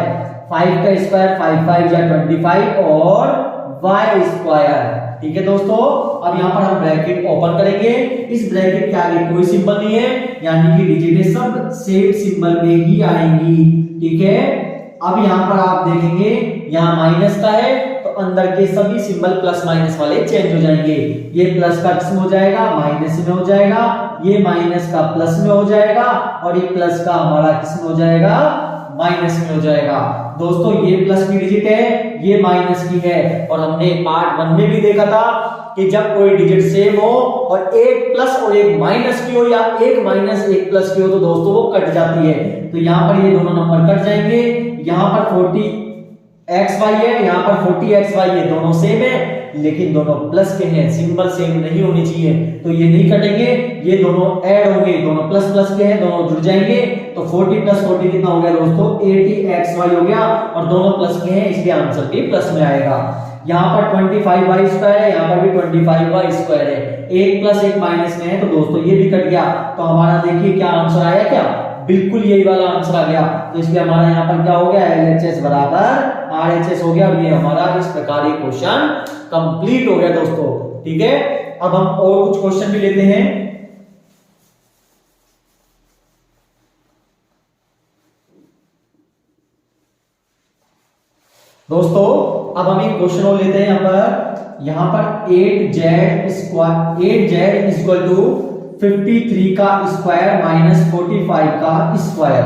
5 का स्क्वायर 5 5 जा 25 और y स्क्वायर। ठीक है दोस्तों, अब यहाँ पर हम ब्रैकेट ओपन करेंगे। इस ब्रैकेट के आगे कोई सिंबल नहीं है, यानी कि डिजिटें सब सेम सिंबल में ही आएंगी। ठीक है, अब यहाँ पर आप देखेंगे यहाँ माइनस का है तो अंदर के सभी सिंबल प्लस माइनस वाले चेंज हो जाएंगे। ये प्लस का किस में हो जाएगा, माइनस में हो जाएगा, ये माइनस का प्लस में हो जाएगा और ये प्लस का हमारा किस में हो जाएगा, माइनस में हो जाएगा। दोस्तों ये प्लस की डिजिट है, ये माइनस की है, और हमने पार्ट 1 में भी देखा था कि जब कोई डिजिट सेम हो और एक प्लस और एक माइनस की हो या एक माइनस एक प्लस की हो तो दोस्तों वो कट जाती है। तो यहाँ पर ये दोनों नंबर कट जाएंगे। यहाँ पर 40xy है, यहाँ पर 40xy है, दोनों सेम है लेकिन दोनों प्लस के हैं, सिंबल सेम नहीं होनी चाहिए, तो ये नहीं कटेंगे, ये दोनों ऐड होंगे, दोनों प्लस प्लस के हैं, दोनों जुड़ जाएंगे। तो 40 प्लस 40 कितना हो गया दोस्तों, 80xy हो गया, और दोनों प्लस के हैं इसलिए आंसर भी प्लस में आएगा। यहाँ पर 25y स्क्वायर है, यहाँ पर भी 25y स्क्वायर है, एक प्लस एक माइनस में है तो दोस्तों ये भी कट गया। तो हमारा देखिए क्या आंसर आया, क्या बिल्कुल यही वाला आंसर आ गया। तो इसलिए हमारा यहाँ पर क्या हो गया, LHS बराबर RHS हो गया, और ये हमारा इस प्रकार ये क्वेश्चन कंप्लीट हो गया दोस्तों। ठीक है, अब हम और कुछ क्वेश्चन भी लेते हैं। दोस्तों अब हम एक क्वेश्चन और लेते हैं यहाँ पर 8z इक्वल टू 53 का स्क्वायर माइनस 45 का स्क्वायर।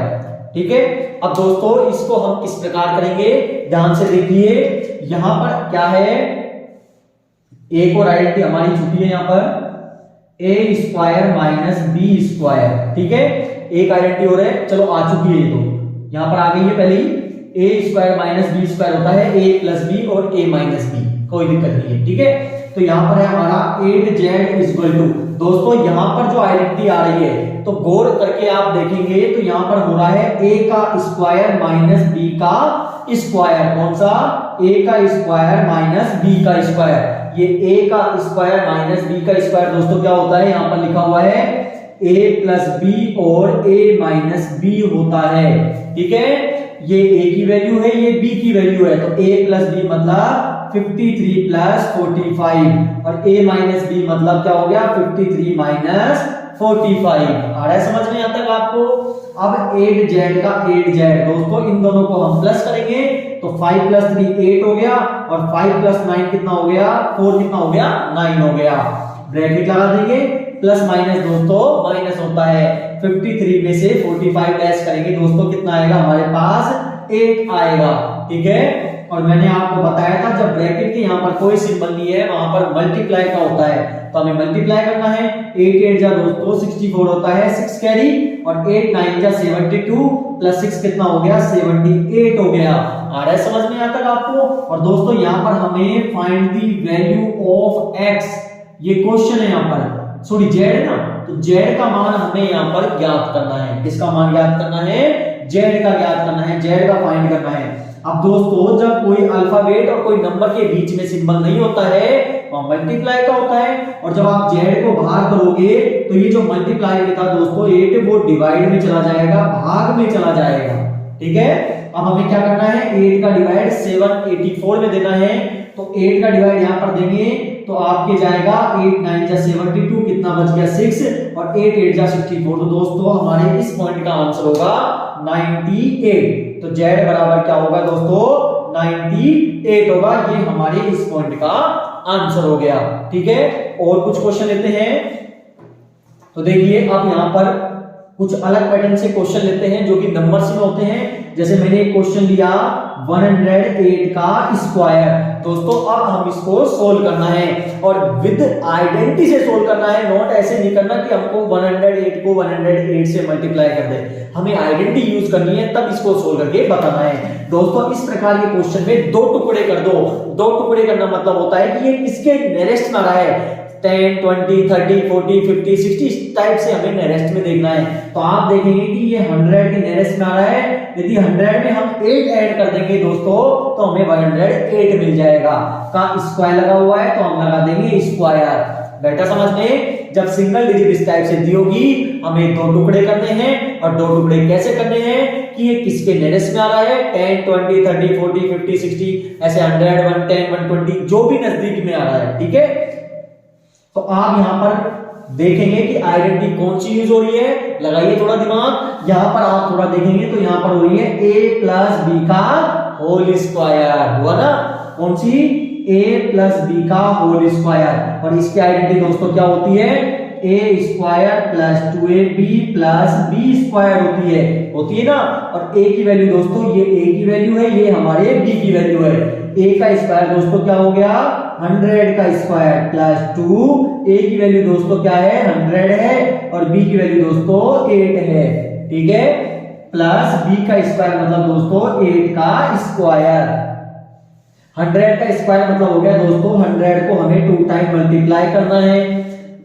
ठीक है, अब दोस्तों इसको हम किस प्रकार करेंगे, ध्यान से देखिए। यहां पर क्या है, एक और आइडेंटिटी हमारी छुट्टी है, यहाँ पर ए स्क्वायर माइनस बी स्क्वायर। ठीक है, एक आइडेंटिटी और है, चलो आ चुकी है ये, तो यहां पर आ गई है पहले ही। ए स्क्वायर माइनस बी स्क्वायर होता है ए प्लस बी और ए माइनस बी, कोई दिक्कत नहीं है। ठीक है, तो यहां पर है हमारा 8z इक्वल टू, दोस्तों यहां पर जो आइडेंटिटी आ रही है तो गौर करके आप देखेंगे तो यहां पर हो रहा है a का स्क्वायर माइनस b का स्क्वायर। कौन सा, a का स्क्वायर माइनस b का स्क्वायर। ये a का स्क्वायर माइनस b का स्क्वायर दोस्तों क्या होता है, यहां पर लिखा हुआ है a प्लस बी और a माइनस b होता है। ठीक है, ये a की वैल्यू है, ये b की वैल्यू है, तो a प्लस b मतलब 53 प्लस 45 और a माइनस b मतलब क्या हो गया, 53 माइनस 45। आ रहा है समझ में यहाँ तक आपको। अब 8z का 8z दोस्तों इन दोनों को हम प्लस करेंगे तो 5 प्लस 3 8 हो गया, और 5 प्लस 9 कितना हो गया, 4 कितना हो गया, 9 हो गया। ब्रैकेट लगा देंगे, प्लस माइनस दोस्तों माइनस होता है, 53 में से 45 लेस करेंगे दोस्तों कितना आएगा, हमारे पास 8 आएगा। ठीक है, और मैंने आपको बताया था जब ब्रैकेट के यहाँ पर कोई सिंबल नहीं है वहां पर मल्टीप्लाई का होता है, तो हमें मल्टीप्लाई करना है। 8 8 जा दोस्तों 64 होता है, 6 कैरी, और 8 9 जा 72 प्लस 6 कितना हो गया, 78 हो गया। आ रहा है समझ में यहाँ तक आपको। और दोस्तों यहाँ पर हमें find the value of x, ये क्वेश्चन है यहाँ पर, सॉरी z है ना, तो z का मान हमें यहाँ पर ज्ञात करना है। किसका मान ज्ञात करना है, z का ज्ञात करना है, z का फाइंड करना है। अब दोस्तों जब कोई अल्फाबेट और कोई नंबर के बीच में सिंबल नहीं होता है तो मल्टीप्लाई का होता है, और जब आप z को बाहर करोगे तो ये जो मल्टीप्लाई में था दोस्तों 8 वो डिवाइड में चला जाएगा, भाग में चला जाएगा। ठीक है, अब हमें क्या करना है, 8 का डिवाइड 784 में देना है, तो 8 का डिवाइड यहां पर देंगे तो आपके जाएगा 8 9 जा 72, कितना बच गया 6, और 8 8 जा 64। तो दोस्तों हमारे इस पॉइंट का आंसर होगा 98। तो z बराबर क्या होगा दोस्तों, 98 होगा, ये हमारे इस पॉइंट का आंसर हो गया। ठीक है, और कुछ क्वेश्चन लेते हैं। तो देखिए अब यहां पर कुछ अलग पैटर्न से क्वेश्चन लेते हैं जो कि नंबर्स में होते हैं। जैसे मैंने एक क्वेश्चन लिया 108 का स्क्वायर, दोस्तों अब हम इसको सोल्व करना है और विद आइडेंटिटी से सोल्व करना है, नॉट ऐसे नहीं करना कि हमको 108 को 108 से मल्टीप्लाई कर दे, हमें आइडेंटिटी यूज करनी है तब इसको सोल्व करके बताना है। दोस्तों इस प्रकार के क्वेश्चन में दो टुकड़े कर दो, दो टुकड़े करना मतलब होता है कि ये किसके नियरेस्ट में आ रहा है, 10 20 30 40 50 60 इस टाइप से हमें नियरेस्ट में देखना है। तो आप देखेंगे कि ये 100 के नियरेस्ट में आ रहा है, यदि 100 में हम 8 ऐड कर देंगे दोस्तों तो हमें 108 मिल जाएगा। का स्क्वायर लगा हुआ है तो हम लगा देंगे स्क्वायर। बेटा समझ में, जब सिंगल डिजिट इस टाइप से दी होगी हमें दो टुकड़े करने हैं, और दो टुकड़े कैसे करने हैं कि ये किसके नेरेस्ट में आ रहा है, 10 20 30 40 50 60 ऐसे 100 110 120 जो भी नजदीक में आ रहा है, ठीक है। तो आप यहां पर देखेंगे कि आइडेंटिटी कौन सी यूज हो रही है, लगाइए थोड़ा दिमाग। यहां पर आप थोड़ा देखेंगे तो यहां पर हो रही है a प्लस बी का होल स्क्वायर, हुआ ना, कौन सी, a प्लस बी का होल स्क्वायर। और इसकी आइडेंटिटी दोस्तों क्या होती है, a square plus 2ab plus b square होती है ना। और a की वैल्यू दोस्तों, ये a की वैल्यू है, ये हमारे b की वैल्यू है। a का स्क्वायर दोस्तों क्या हो गया, 100 का स्क्वायर प्लस 2, a की वैल्यू दोस्तों क्या है, 100 है, और b की वैल्यू दोस्तों 8 है, ठीक है, प्लस b का स्क्वायर मतलब दोस्तों 8 का स्क्वायर। 100 का स्क्वायर मतलब हो गया दोस्तों 100 को हमें 2 टाइम मल्टीप्लाई करना है,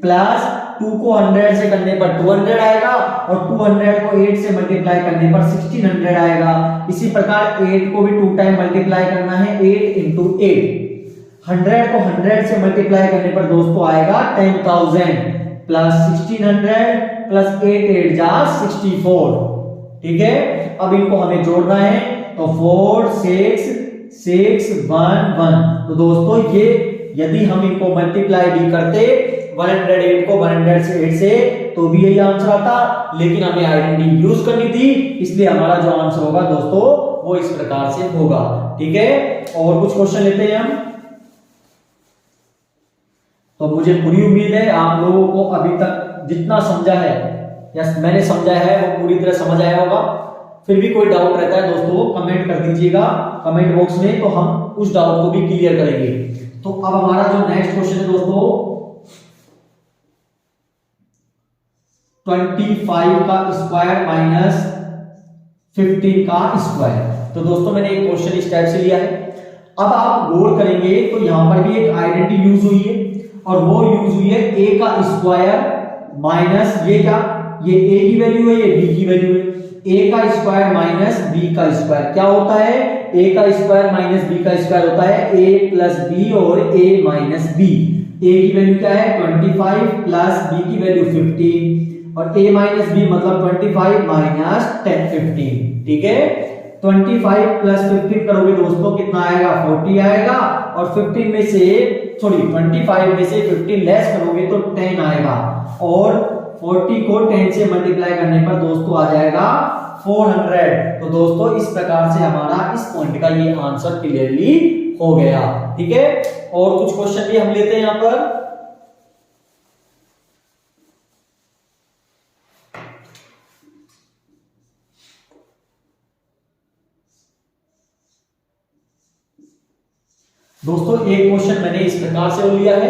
प्लस 2 को 100 से करने पर 200 आएगा, और 200 को 8 से मल्टीप्लाई करने पर 1600 आएगा। इसी प्रकार 8 को भी 2 टाइम मल्टीप्लाई करना है, 8 इंटू 8। 100 को 100 से मल्टीप्लाई करने पर दोस्तों आएगा 10,000 प्लस 1600 प्लस 8 8 जा 64, ठीक है। अब इनको हमें जोड़ना है, तो 4 6 6 1 1। तो दोस्तों ये यदि हम इनको मल्टीप्लाई भी करते 108 को 108 से तो भी यही आंसर आता, लेकिन हमें आइडेंटिटी यूज करनी थी, इसलिए हमारा जो आंसर होगा दोस्तों वो इस प्रकार से होगा, ठीक है। और कुछ क्वेश्चन लेते हैं हम। तो मुझे पूरी उम्मीद है आप लोगों को अभी तक जितना समझा है या मैंने समझा है वो पूरी तरह समझ आया होगा। फिर भी कोई डाउट रहता है दोस्तों कमेंट कर दीजिएगा कमेंट बॉक्स में, तो हम उस डाउट को भी क्लियर करेंगे। तो अब हमारा जो नेक्स्ट क्वेश्चन है दोस्तों 25 का स्क्वायर माइनस 15 का स्क्वायर। तो दोस्तों मैंने एक क्वेश्चन इस टाइप से लिया है। अब आप गौर करेंगे तो यहां पर भी एक आइडेंटिटी यूज हुई है, और वो यूज हुई है a का स्क्वायर माइनस ये क्या, ये a की वैल्यू है, ये b की वैल्यू है। a का स्क्वायर माइनस b का स्क्वायर क्या होता है, a का स्क्वायर माइनस b का स्क्वायर होता है a प्लस b और a माइनस b। a की वैल्यू क्या है 25 प्लस b की वैल्यू 15, और a माइनस b मतलब 25 माइनस 15, ठीक है। 25 प्लस 15 करोगे दोस्तों कितना आएगा, 40 आएगा, और 15 में से 25 में से 15 लेस करोगे तो 10 आएगा, और 40 को 10 से मल्टीप्लाई करने पर दोस्तों आ जाएगा 400। तो दोस्तों इस प्रकार से हमारा इस पॉइंट का ये आंसर क्लियरली हो गया, ठीक है। और कुछ क्वेश्चन भी हम लेते हैं यहां पर। दोस्तों एक क्वेश्चन मैंने इस प्रकार से लिया है,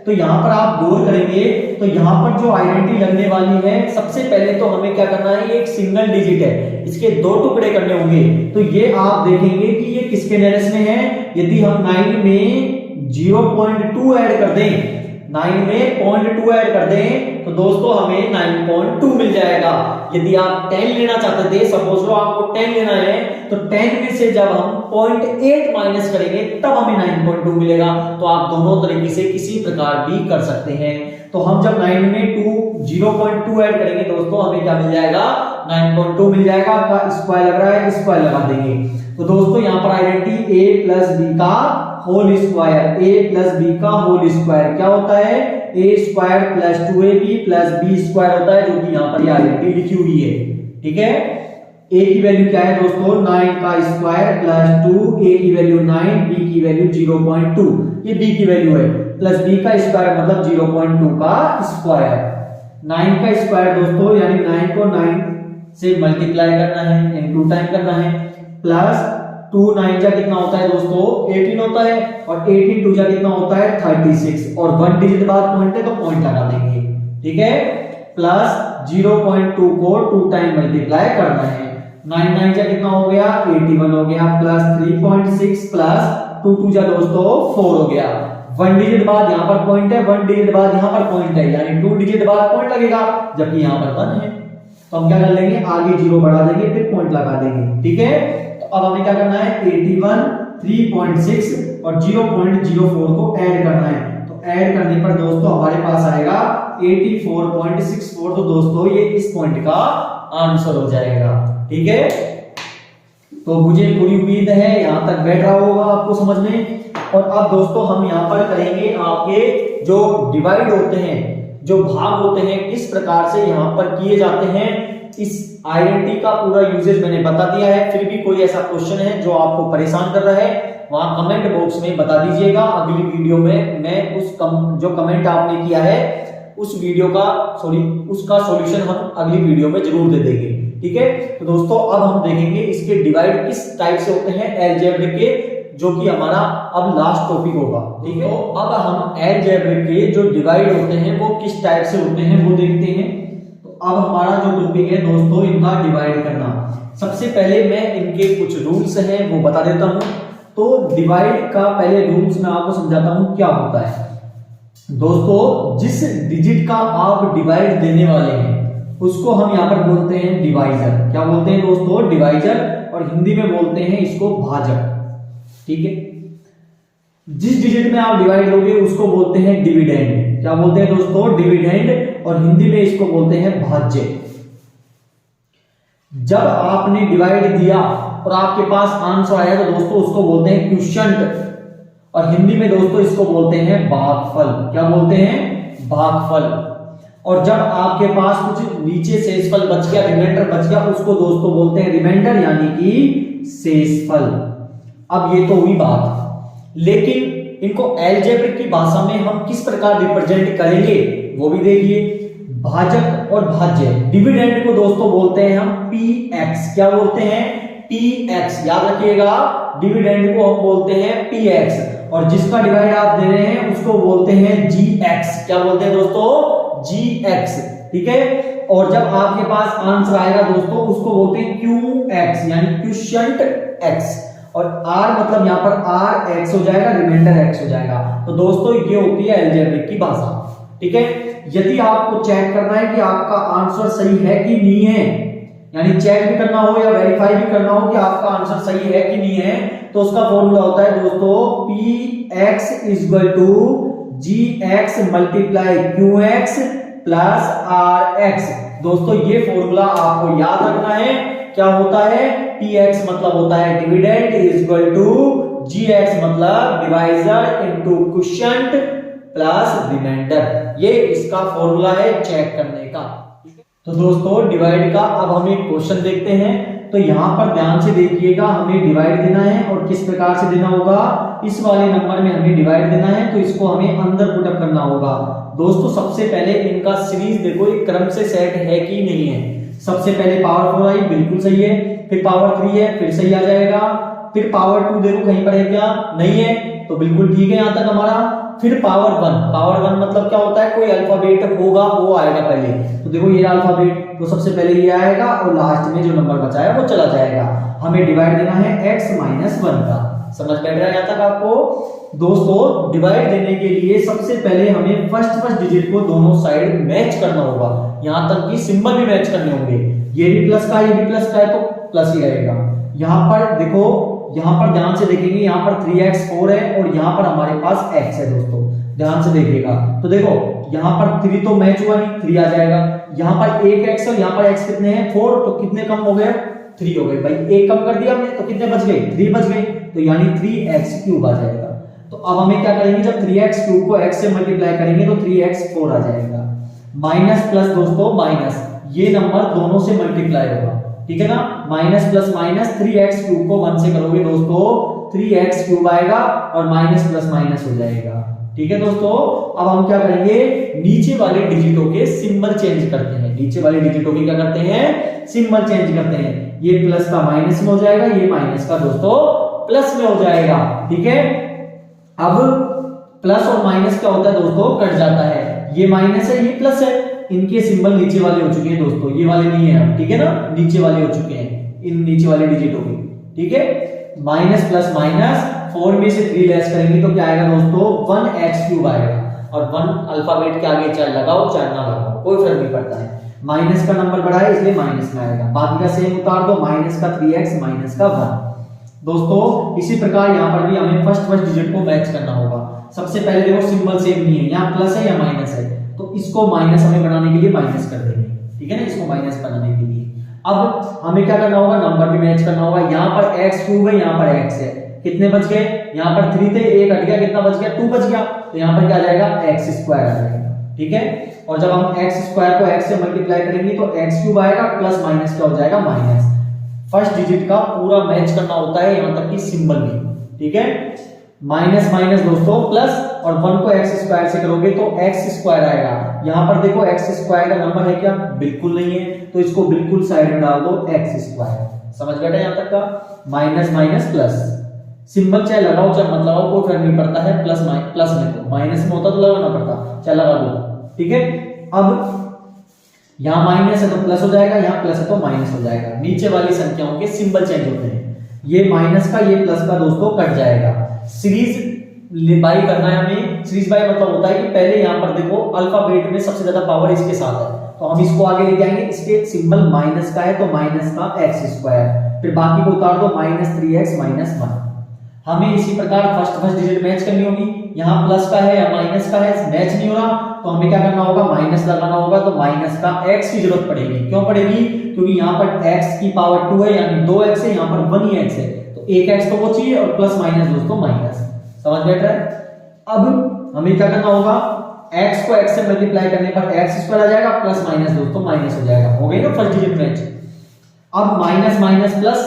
तो यहां पर आप गौर करेंगे तो यहां पर जो आइडेंटिटी लगने वाली है, सबसे पहले तो हमें क्या करना है, ये एक सिंगल डिजिट है, इसके दो टुकड़े करने होंगे। तो ये आप देखेंगे कि ये किसके नेरेस्ट में है, यदि हम 9 में 0.2 ऐड कर दें, 9 में 0.2 ऐड कर दें तो दोस्तों हमें 9.2 मिल जाएगा। यदि आप 10 लेना चाहते थे, सपोज लो आपको 10 लेना है, तो 10 में से जब हम 0.8 माइनस करेंगे तब हमें 9.2 मिलेगा। तो आप दोनों तरीके से किसी प्रकार भी कर सकते हैं। तो हम जब 9 में 0.2 ऐड करेंगे दोस्तों हमें क्या मिल जाएगा, 9.2 मिल जाएगा। आपका स्क्वायर लग रहा है, स्क्वायर लगा देंगे। तो दोस्तों यहाँ पर आइडेंटिटी a प्लस बी का whole square, a plus B का होल स्क्वायर क्या होता है, a square plus 2ab plus b square होता है, जो कि यहाँ पर आइडेंटिटी लिखी हुई है, ठीक है। a की वैल्यू क्या है दोस्तों 9 का स्क्वायर प्लस 2, a की वैल्यू 9, b की वैल्यू 0.2, ये b की वैल्यू है, प्लस b का स्क्वायर मतलब 0.2 का स्क्वायर। 9 का स्क्वायर दोस्तों यानी 9 को 9 से मल्टीप्लाई करना है, इनटू टाइम करना है, प्लस 2 9 जा कितना होता है दोस्तों 18 होता है, और 18 2 जा कितना होता है 36, और 1 डिजिट बाद पॉइंट है तो पॉइंट लगा देंगे, ठीक है। प्लस 0.2 को 2 टाइम मल्टीप्लाई करना है, 9 9 जा कितना हो गया 81 हो गया, प्लस 3.6 प्लस 2 2 जा दोस्तों 4 हो गया। 1 डिजिट बाद यहाँ पर पॉइंट है, 1 डिजिट बाद यहाँ पर पॉइंट है, यानी 2 डिजिट बाद पॉइंट लगेगा, जबकि यहाँ पर 1 है। तो हम क्या कर लेंगे, आगे 0 बढ़ा देंगे फिर पॉइंट लगा देंगे, ठीक है। तो अब हमें क्या करना है 81 3.6 और 0.04 को ऐड करना है। तो ऐड करने पर दोस्तों हमारे पास आएगा 84.64। तो दोस्तों ये इस पॉइंट का आंसर हो जाएगा। ठीक है, तो मुझे पूरी उम्मीद है यहां तक बैठ रहा होगा आपको समझ में। और अब दोस्तों हम यहां पर करेंगे आपके जो डिवाइड होते हैं, जो भाग होते हैं, किस प्रकार से यहां पर किए जाते हैं। इस आइडेंटिटी का पूरा यूजेज मैंने बता दिया है। फिर भी कोई ऐसा क्वेश्चन है जो आपको परेशान कर रहा है, वहां कमेंट बॉक्स में बता दीजिएगा। अगली वीडियो में मैं जो कमेंट आपने किया है उस वीडियो का उसका सॉल्यूशन हम अगली वीडियो में जरूर दे देंगे। ठीक है, तो दोस्तों अब हम देखेंगे इसके डिवाइड किस टाइप से होते हैं अलजेब्रिक के, जो कि हमारा अब लास्ट टॉपिक होगा। ठीक है, तो अब हम अलजेब्रिक के जो डिवाइड होते हैं वो किस टाइप से होते हैं वो देखते हैं। तो अब हमारा जो टॉपिक है दोस्तों इनका डिवाइड करना। सबसे पहले मैं इनके कुछ रूल्स हैं वो बता देता हूं। तो डिवाइड का पहले रूल्स मैं आपको समझाता हूं क्या होता है। दोस्तों जिस डिजिट का आप डिवाइड देने वाले हैं उसको हम यहां पर बोलते हैं डिवाइजर। क्या बोलते हैं दोस्तों? डिवाइजर। और हिंदी में बोलते हैं इसको भाजक। ठीक है, जिस डिजिट में आप डिवाइड दोगे उसको बोलते हैं डिविडेंड। क्या बोलते हैं दोस्तों? डिविडेंड। और हिंदी में इसको बोलते हैं भाज्य। जब आपने डिवाइड दिया और आपके पास आंसर आया तो दोस्तों उसको बोलते हैं क्वोशिएंट। और हिंदी में दोस्तों इसको बोलते हैं भागफल। क्या बोलते हैं? भागफल। और जब आपके पास कुछ नीचे शेषफल बच गया, रिमाइंडर बच गया, उसको दोस्तों बोलते हैं रिमाइंडर यानी कि शेषफल। अब ये तो हुई बात, लेकिन इनको अलजेब्रिक की भाषा में हम किस प्रकार रिप्रेजेंट करेंगे वो भी देखिए। भाजक और भाज्य, डिविडेंड को दोस्तों बोलते हैं हम px। क्या बोलते हैं? px। याद रखिएगा, डिविडेंड को हम बोलते हैं px। और जिसका डिवाइड आप दे रहे हैं उसको बोलते हैं gx। क्या बोलते हैं दोस्तों? gx। ठीक है, और जब आपके पास आंसर आएगा दोस्तों उसको बोलते हैं qx यानी क्वोशिएंट x। और r मतलब यहां पर r x हो जाएगा, रिमाइंडर x हो जाएगा। तो दोस्तों ये होती है अलजेब्रिक की भाषा। ठीक है, यदि आपको चेक करना है कि आपका आंसर सही है कि नहीं है, यानी चेक भी करना हो या वेरीफाई भी करना हो कि आपका आंसर सही है कि नहीं है, तो उसका फॉर्मूला होता है दोस्तों px = gx × qx + rx। दोस्तों ये फॉर्मूला आपको याद रखना है। क्या होता है? px मतलब होता है डिविडेंड = gx मतलब डिवाइजर × क्वोशिएंट प्लस रिमाइंडर। ये इसका फॉर्मूला है चेक करने का। तो दोस्तों डिवाइड का अब हम एक क्वेश्चन देखते हैं। तो यहां पर ध्यान से देखिएगा, हमें डिवाइड देना है और किस प्रकार से देना होगा। इस वाले नंबर में हमें डिवाइड देना है तो इसको हमें अंदर पुटअप करना होगा। दोस्तों सबसे पहले इनका सीरीज देखो एक क्रम से सेट है कि नहीं है। सबसे पहले पावर 4 आई, बिल्कुल सही है। फिर पावर 3 है, फिर सही आ जाएगा। फिर पावर 2 देखो कहीं पर है क्या? नहीं है, तो बिल्कुल ठीक है यहां तक हमारा। फिर पावर 1, पावर 1 मतलब क्या होता है? कोई अल्फाबेट होगा वो आएगा पहले। तो देखो ये अल्फाबेट, तो सबसे पहले ये आएगा और लास्ट में जो नंबर बचा है वो चला जाएगा। हमें डिवाइड देना है x - 1 का। समझ बैठ रहा है यहां तक आपको? दोस्तों डिवाइड देने के लिए सबसे पहले हमें फर्स्ट डिजिट को दोनों साइड मैच करना होगा। यहां तक कि सिंबल भी मैच करने होंगे। ये भी प्लस का, ये भी प्लस का है तो प्लस ही रहेगा। यहां पर देखो, यहां पर ध्यान से देखेंगे, यहां पर 3x 4 है और यहां पर हमारे पास x है। दोस्तों ध्यान से देखिएगा, तो देखो यहां पर 3 तो मैच हुआ नहीं, 3 आ जाएगा। यहां पर 1x और यहां पर x कितने हैं? 4, तो कितने कम हो गए? 3 हो गए। भाई 1 कम कर दिया हमने तो कितने बच गए? 3 बच गए, तो यानी 3x³ आ जाएगा। तो अब हमें क्या करेंगे, जब 3x³ को x से मल्टीप्लाई करेंगे तो 3x4 आ जाएगा। माइनस प्लस दोस्तों माइनस, ये नंबर दोनों से मल्टीप्लाई होगा। ठीक है ना? माइनस प्लस माइनस, 3x³ को 1 से करोगे दोस्तों 3x³ आएगा और माइनस प्लस माइनस हो जाएगा। ठीक है दोस्तों, अब हम क्या करेंगे, नीचे वाले डिजिटों के सिंबल चेंज करते हैं। नीचे वाले डिजिटों की क्या करते हैं? सिंबल चेंज करते हैं। ये प्लस का माइनस में हो जाएगा, ये माइनस का दोस्तों प्लस में हो जाएगा। ठीक है, अब प्लस और माइनस क्या होता है दोस्तों? कट जाता है। ये माइनस है, ये प्लस है। इनके सिंबल नीचे वाले हो चुके हैं दोस्तों, ये वाले नहीं है अब। ठीक है ना? नीचे वाले हो चुके हैं इन नीचे वाले डिजिटों के। ठीक है, माइनस प्लस माइनस, 4 में से 3 लेस करेंगे तो क्या आएगा दोस्तों? 1x³ आएगा। और 1 अल्फाबेट के आगे चाहे लगाओ चाहे ना लगाओ, कोई फर्क नहीं पड़ता है। माइनस का नंबर बढ़ा है इसलिए माइनस में आएगा। बाकी का सेम उतार दो, माइनस का 3x माइनस का 1। दोस्तों इसी प्रकार यहाँ पर भी हमें फर्स्ट डिजिट को मैच करना होगा। सबसे पहले देखो सिंबल सेम नहीं है, यहाँ प्लस है या माइनस है, तो इसको माइनस हमें बनाने के लिए माइनस कर देंगे, ठीक है ना, इसको माइनस बनाने के लिए। अब हमें क्या करना होगा, नंबर भी मैच करना होगा। यहाँ पर एक्स क्यूब है, यहाँ पर एक्स है, कितने बच गए, यहाँ पर 3 थे, एक हट गया, कितना बच गया, 2 बच गया, तो यहाँ पर क्या आ जाएगा, एक्स स्क्वायर आ जाएगा, ठीक है। और जब हम एक्स स्क्वायर को एक्स से मल्टीप्लाई करेंगे तो एक्स क्यूब आएगा, प्लस माइनस क्या हो जाएगा, माइनस। फर्स्ट डिजिट का पूरा मैच करना होता है, यहाँ तक कि सिंबल भी, ठीक है। माइनस माइनस दोस्तों प्लस, और 1 को एक्स स्क्वायर से करोगे तो एक्स स्क्वायर आएगा। यहाँ पर देखो एक्स स्क्वायर का नंबर है क्या, बिल्कुल नहीं है, तो इसको बिल्कुल साइड में डाल दो, एक्स स्क्वायर। समझ गए यहाँ तक का, माइनस माइनस प्लस, सिंबल चाहे लगाओ चाहे मत लगाओ कोई फर्क नहीं पड़ता है, प्लस में तो माइनस में होता तो लगाना पड़ता, चाहे लगा दो, ठीक है। अब यहाँ माइनस है तो प्लस हो जाएगा, यहाँ प्लस है तो माइनस हो जाएगा। नीचे वाली संख्याओं के सिंबल चेंज होते हैं, ये माइनस का ये प्लस का दोस्तों कट जाएगा। सीरीज बाई करना है हमें, सीरीज बाई मतलब होता है कि पहले यहाँ पर देखो अल्फाबेट में सबसे ज्यादा पावर इसके साथ है, तो हम इसको आगे लेके आएंगे, इसके सिंबल माइनस का है तो माइनस का एक्स स्क्वायर, फिर बाकी को उतार दो, माइनस 3x माइनस 1। हमें इसी प्रकार फर्स्ट डिजिट मैच करनी होगी, यहाँ प्लस का है या माइनस का है, मैच नहीं हो रहा तो हमें क्या करना होगा, माइनस लगाना होगा, तो माइनस का x की जरूरत पड़ेगी। क्यों पड़ेगी, क्योंकि यहाँ पर x की पावर 2 है, यानी 2x है, यहाँ पर 1 ही x है, तो एक x तो वो चाहिए, और प्लस माइनस दोस्तों माइनस। समझ बैठ रहा है। अब हमें क्या करना होगा, x को x से मल्टीप्लाई करने पर x स्क्वायर आ जाएगा, प्लस माइनस दोस्तों माइनस हो जाएगा, हो गई ना फर्स्ट डिजिट मैच। अब माइनस माइनस प्लस,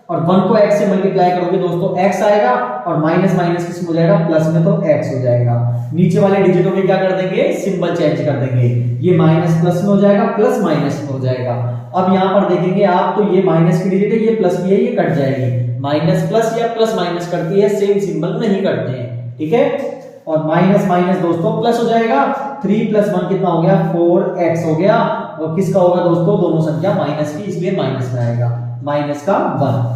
और 1 को x से मल्टीप्लाई करोगे दोस्तों x आएगा, और माइनस माइनस किस में हो जाएगा, प्लस में, तो x हो जाएगा। नीचे वाले डिजिटों में क्या कर देंगे, सिंबल चेंज कर देंगे, ये माइनस प्लस में हो जाएगा, प्लस माइनस में हो जाएगा। अब यहाँ पर देखेंगे आप तो ये माइनस की डिजिट है, ये प्लस की है, ये कट जाएगी। माइनस प्लस या प्लस माइनस करती है, सेम सिंबल नहीं करते हैं, ठीक है। और माइनस माइनस दोस्तों प्लस हो जाएगा, 3 + 1 कितना हो गया, 4x हो गया, और किसका होगा दोस्तों, दोनों संख्या माइनस की, इसलिए माइनस में आएगा, माइनस का 1।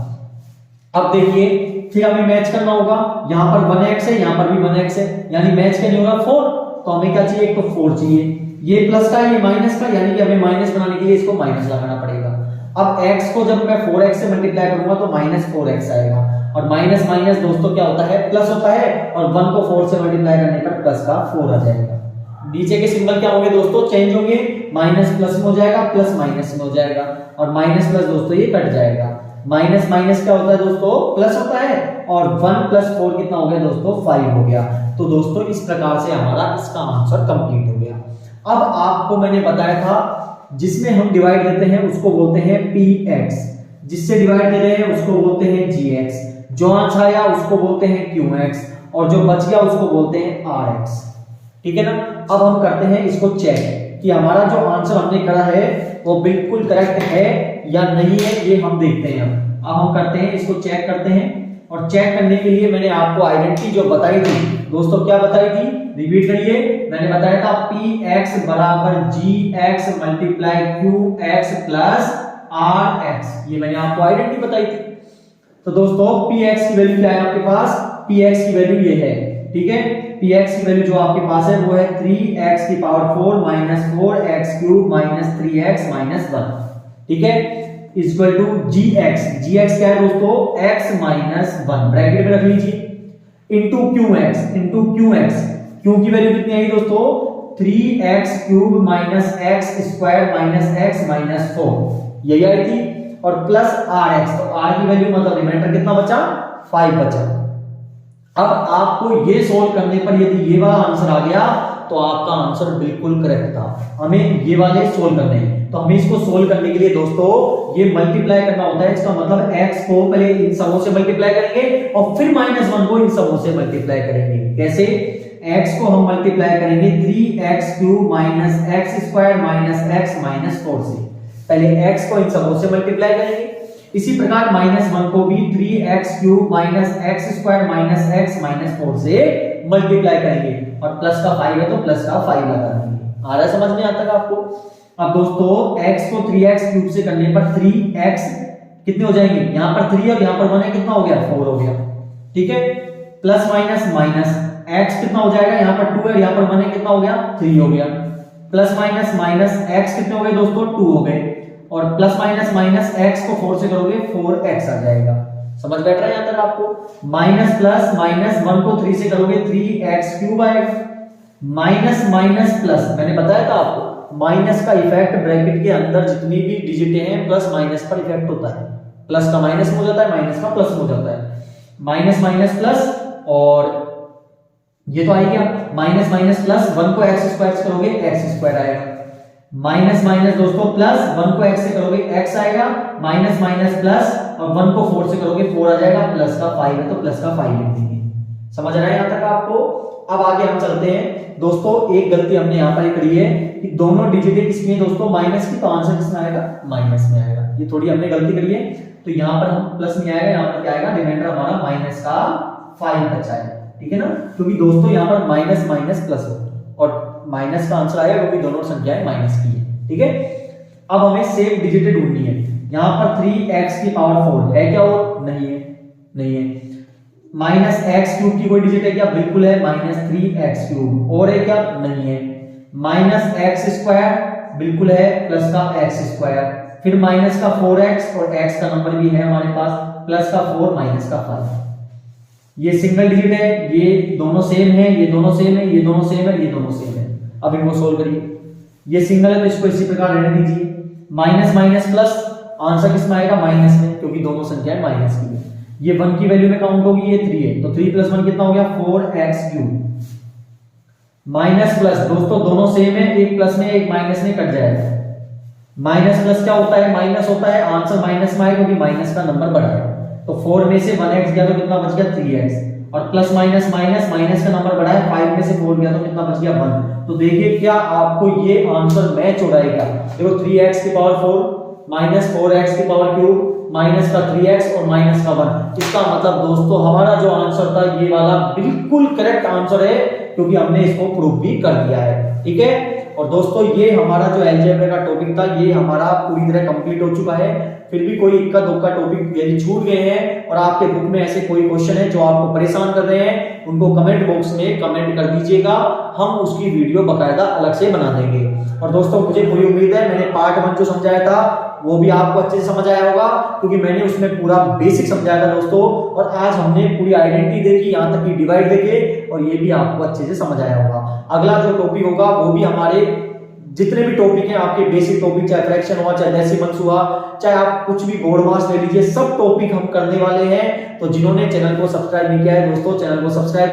अब देखिए फिर हमें मैच करना होगा, यहाँ पर 1x है, यहाँ पर भी 1x है, यानी मैच क्या नहीं होगा, 4, तो हमें क्या चाहिए, एक तो 4 चाहिए, ये प्लस का ये माइनस का, यानी कि हमें माइनस बनाने के लिए इसको माइनस लगाना पड़ेगा। अब x को जब मैं 4x से मल्टीप्लाई करूंगा तो -4x आएगा, और माइनस माइनस दोस्तों क्या होता है, प्लस होता है, और 1 को 4 से मल्टीप्लाई करने पर प्लस का 4 आ जाएगा। नीचे के सिंबल क्या होंगे दोस्तों, चेंज होंगे, माइनस प्लस में हो जाएगा, प्लस माइनस में हो जाएगा, और माइनस प्लस दोस्तों ये कट जाएगा। माइनस माइनस क्या होता है दोस्तों, प्लस होता है, और 1 + 4 कितना हो गया दोस्तों, 5 हो गया। तो दोस्तों इस प्रकार से हमारा इसका आंसर कंप्लीट हो गया। अब आपको मैंने बताया था जिसमें हम डिवाइड देते हैं उसको बोलते हैं px, जिससे डिवाइड दे रहे हैं उसको बोलते हैं gx, जो आंसर आया उसको बोलते हैं qx, और जो बच गया उसको बोलते हैं rx, ठीक है ना। अब हम करते हैं इसको चेक कि हमारा जो आंसर हमने करा है वो बिल्कुल करेक्ट है या नहीं है, ये हम देखते हैं। अब हम करते हैं इसको चेक करते हैं, और चेक करने के लिए मैंने आपको आइडेंटिटी जो बताई थी दोस्तों, क्या बताई थी, रिपीट करिए, मैंने बताया था px = gx × qx + rx, ये मैंने आपको आइडेंटिटी बताई थी। तो दोस्तों px की वैल्यू क्या है आपके पास, px की वैल्यू ये है, ठीक है। px की वैल्यू जो आपके पास है वो है 3x⁴ - 4x³ - 3x - 1, ठीक है, इक्वल टू gx, gx क्या है दोस्तों, x - 1, ब्रैकेट में रख लीजिए, इनटू qx, q की वैल्यू कितनी आई दोस्तों, 3x³ - x² - x - 4, यही आई थी, और प्लस rx, तो r की वैल्यू मतलब रिमाइंडर कितना बचा, 5 बचा। अब आपको ये सोल्व करने पर यदि ये वाला आंसर आ गया तो आपका आंसर बिल्कुल करेक्ट था। हमें ये वाले सोल्व करने हैं, तो हमें इसको सोल्व करने के लिए दोस्तों ये मल्टीप्लाई करना होता है, इसका मतलब x को पहले इन सबों से मल्टीप्लाई करेंगे और फिर -1 को इन सबों से मल्टीप्लाई करेंगे। कैसे, x को हम मल्टीप्लाई करेंगे 3x³ - x² - x - 4 से, पहले x को इन सबों से मल्टीप्लाई करेंगे, इसी प्रकार -1 को भी 3x³ - x² - x - 4 से मल्टीप्लाई करेंगे, और प्लस का 5 है तो प्लस का 5 लगा देंगे। आ रहा है समझ में, आता है आपको। अब दोस्तों x को 3x³ से करने पर 3x कितने हो जाएंगे, यहां पर 3 है, यहां पर 1 है, कितना हो गया, 4 हो गया, ठीक है। प्लस माइनस माइनस x कितना हो जाएगा, यहां पर 2 है, यहां पर 1 है, कितना हो गया, 3 हो गया। प्लस माइनस माइनस x कितने हो गए दोस्तों, 2 हो गए, और प्लस माइनस माइनस x को 4 से करोगे 4x आ जाएगा। समझ बैठ रहा है यहां तक आपको। माइनस प्लस माइनस 1 को 3 से करोगे 3x क्यूब आएगा, माइनस माइनस प्लस, मैंने बताया था आपको माइनस का इफेक्ट ब्रैकेट के अंदर जितनी भी डिजिटें हैं प्लस माइनस पर इफेक्ट होता है, प्लस का माइनस में हो जाता है, माइनस का प्लस में हो जाता है, माइनस माइनस प्लस, और ये तो आएगा माइनस माइनस प्लस 1 को एक्स स्क्वायर से करोगे एक्स स्क्वायर आएगा, माइनस माइनस दोस्तों प्लस 1 को x से करोगे x आएगा, माइनस माइनस प्लस और 1 को 4 से करोगे 4 आ जाएगा, प्लस का 5 है तो प्लस का 5 लिख देंगे। समझ रहा है यहां तक आपको। अब आगे हम चलते हैं दोस्तों, एक गलती हमने यहां पर करी है कि दोनों डिजिटें किसकी हैं दोस्तों, माइनस की, तो आंसर किसमें आएगा, माइनस में आएगा। ये थोड़ी हमने गलती करी है, तो यहां पर हम प्लस नहीं आएगा, यहां पर क्या आएगा, रिमाइंडर हमारा माइनस का 5 बचा है, ठीक है ना, क्योंकि दोस्तों यहां पर माइनस माइनस प्लस हो और माइनस का आंसर आएगा क्योंकि दोनों संख्याएं माइनस की है, ठीक है। अब हमें सेम डिजिट ढूंढनी है। यहां पर 3x की पावर 4 है क्या, और नहीं है, नहीं है। माइनस एक्स क्यूब की कोई डिजिट है क्या, बिल्कुल है, माइनस 3x क्यूब, और है क्या, नहीं है। माइनस एक्स स्क्वायर बिल्कुल है, प्लस का एक्स स्क्वायर, फिर माइनस का 4x और x का नंबर भी है हमारे पास, प्लस का 4 माइनस का 5। ये सिंगल डिजिट है, ये दोनों सेम है, ये दोनों सेम है, ये दोनों सेम है, ये दोनों सेम है। अब इनको सोल्व करिए। ये सिंगल है तो इसको इसी प्रकार रहने दीजिए। माइनस माइनस प्लस, आंसर किसमें आएगा, माइनस में, क्योंकि दोनों संख्याएं माइनस की है। ये 1 की वैल्यू में काउंट होगी, ये 3 है, तो 3 प्लस 1 कितना हो गया, 4x क्यूब। माइनस प्लस दोस्तों दोनों सेम है, एक प्लस में एक माइनस में कट जाएगा। माइनस प्लस क्या होता है, माइनस होता है, आंसर माइनस में आएगा क्योंकि माइनस का नंबर बड़ा है। तो 4 में से 1x गया तो कितना बच गया, 3x, और प्लस माइनस माइनस, माइनस का नंबर बड़ा है, 5 में से 4 गया तो कितना बच गया, 1। तो देखिए क्या आपको ये आंसर मैच हो रहा है क्या, देखो 3x की पावर 4 माइनस 4x की पावर क्यूब माइनस का 3x और माइनस का 1। इसका मतलब दोस्तों हमारा जो आंसर था ये वाला बिल्कुल करेक्ट आंसर है, क्योंकि हमने इसको प्रूव भी कर दिया है, ठीक है। और दोस्तों ये हमारा जो अलजेब्रा का टॉपिक था ये हमारा पूरी तरह कंप्लीट हो चुका है। फिर भी कोई इक्का दुक्का टॉपिक यदि छूट गए हैं और आपके बुक में ऐसे कोई क्वेश्चन है जो आपको परेशान कर रहे हैं, उनको कमेंट बॉक्स में कमेंट कर दीजिएगा, हम उसकी वीडियो बकायदा अलग से बना देंगे। और दोस्तों मुझे पूरी उम्मीद है मैंने पार्ट 1 जो समझाया था वो भी आपको अच्छे से समझ आया होगा, क्योंकि मैंने उसमें पूरा बेसिक समझाया था दोस्तों। और आज हमने पूरी आइडेंटिटी देखी, यहाँ तक की डिवाइड देखे, और ये भी आपको अच्छे से समझ आया होगा। अगला जो टॉपिक होगा वो भी हमारे जितने भी टॉपिक हैं आपके बेसिक टॉपिक, चाहे फ्रैक्शन हुआ, चाहे डेसिमल्स हुआ, चाहे आप कुछ भी बोर्ड मार्क्स ले लीजिए, सब टॉपिक हम करने वाले हैं। तो जिन्होंने चैनल को सब्सक्राइब नहीं किया है दोस्तों, चैनल को सब्सक्राइब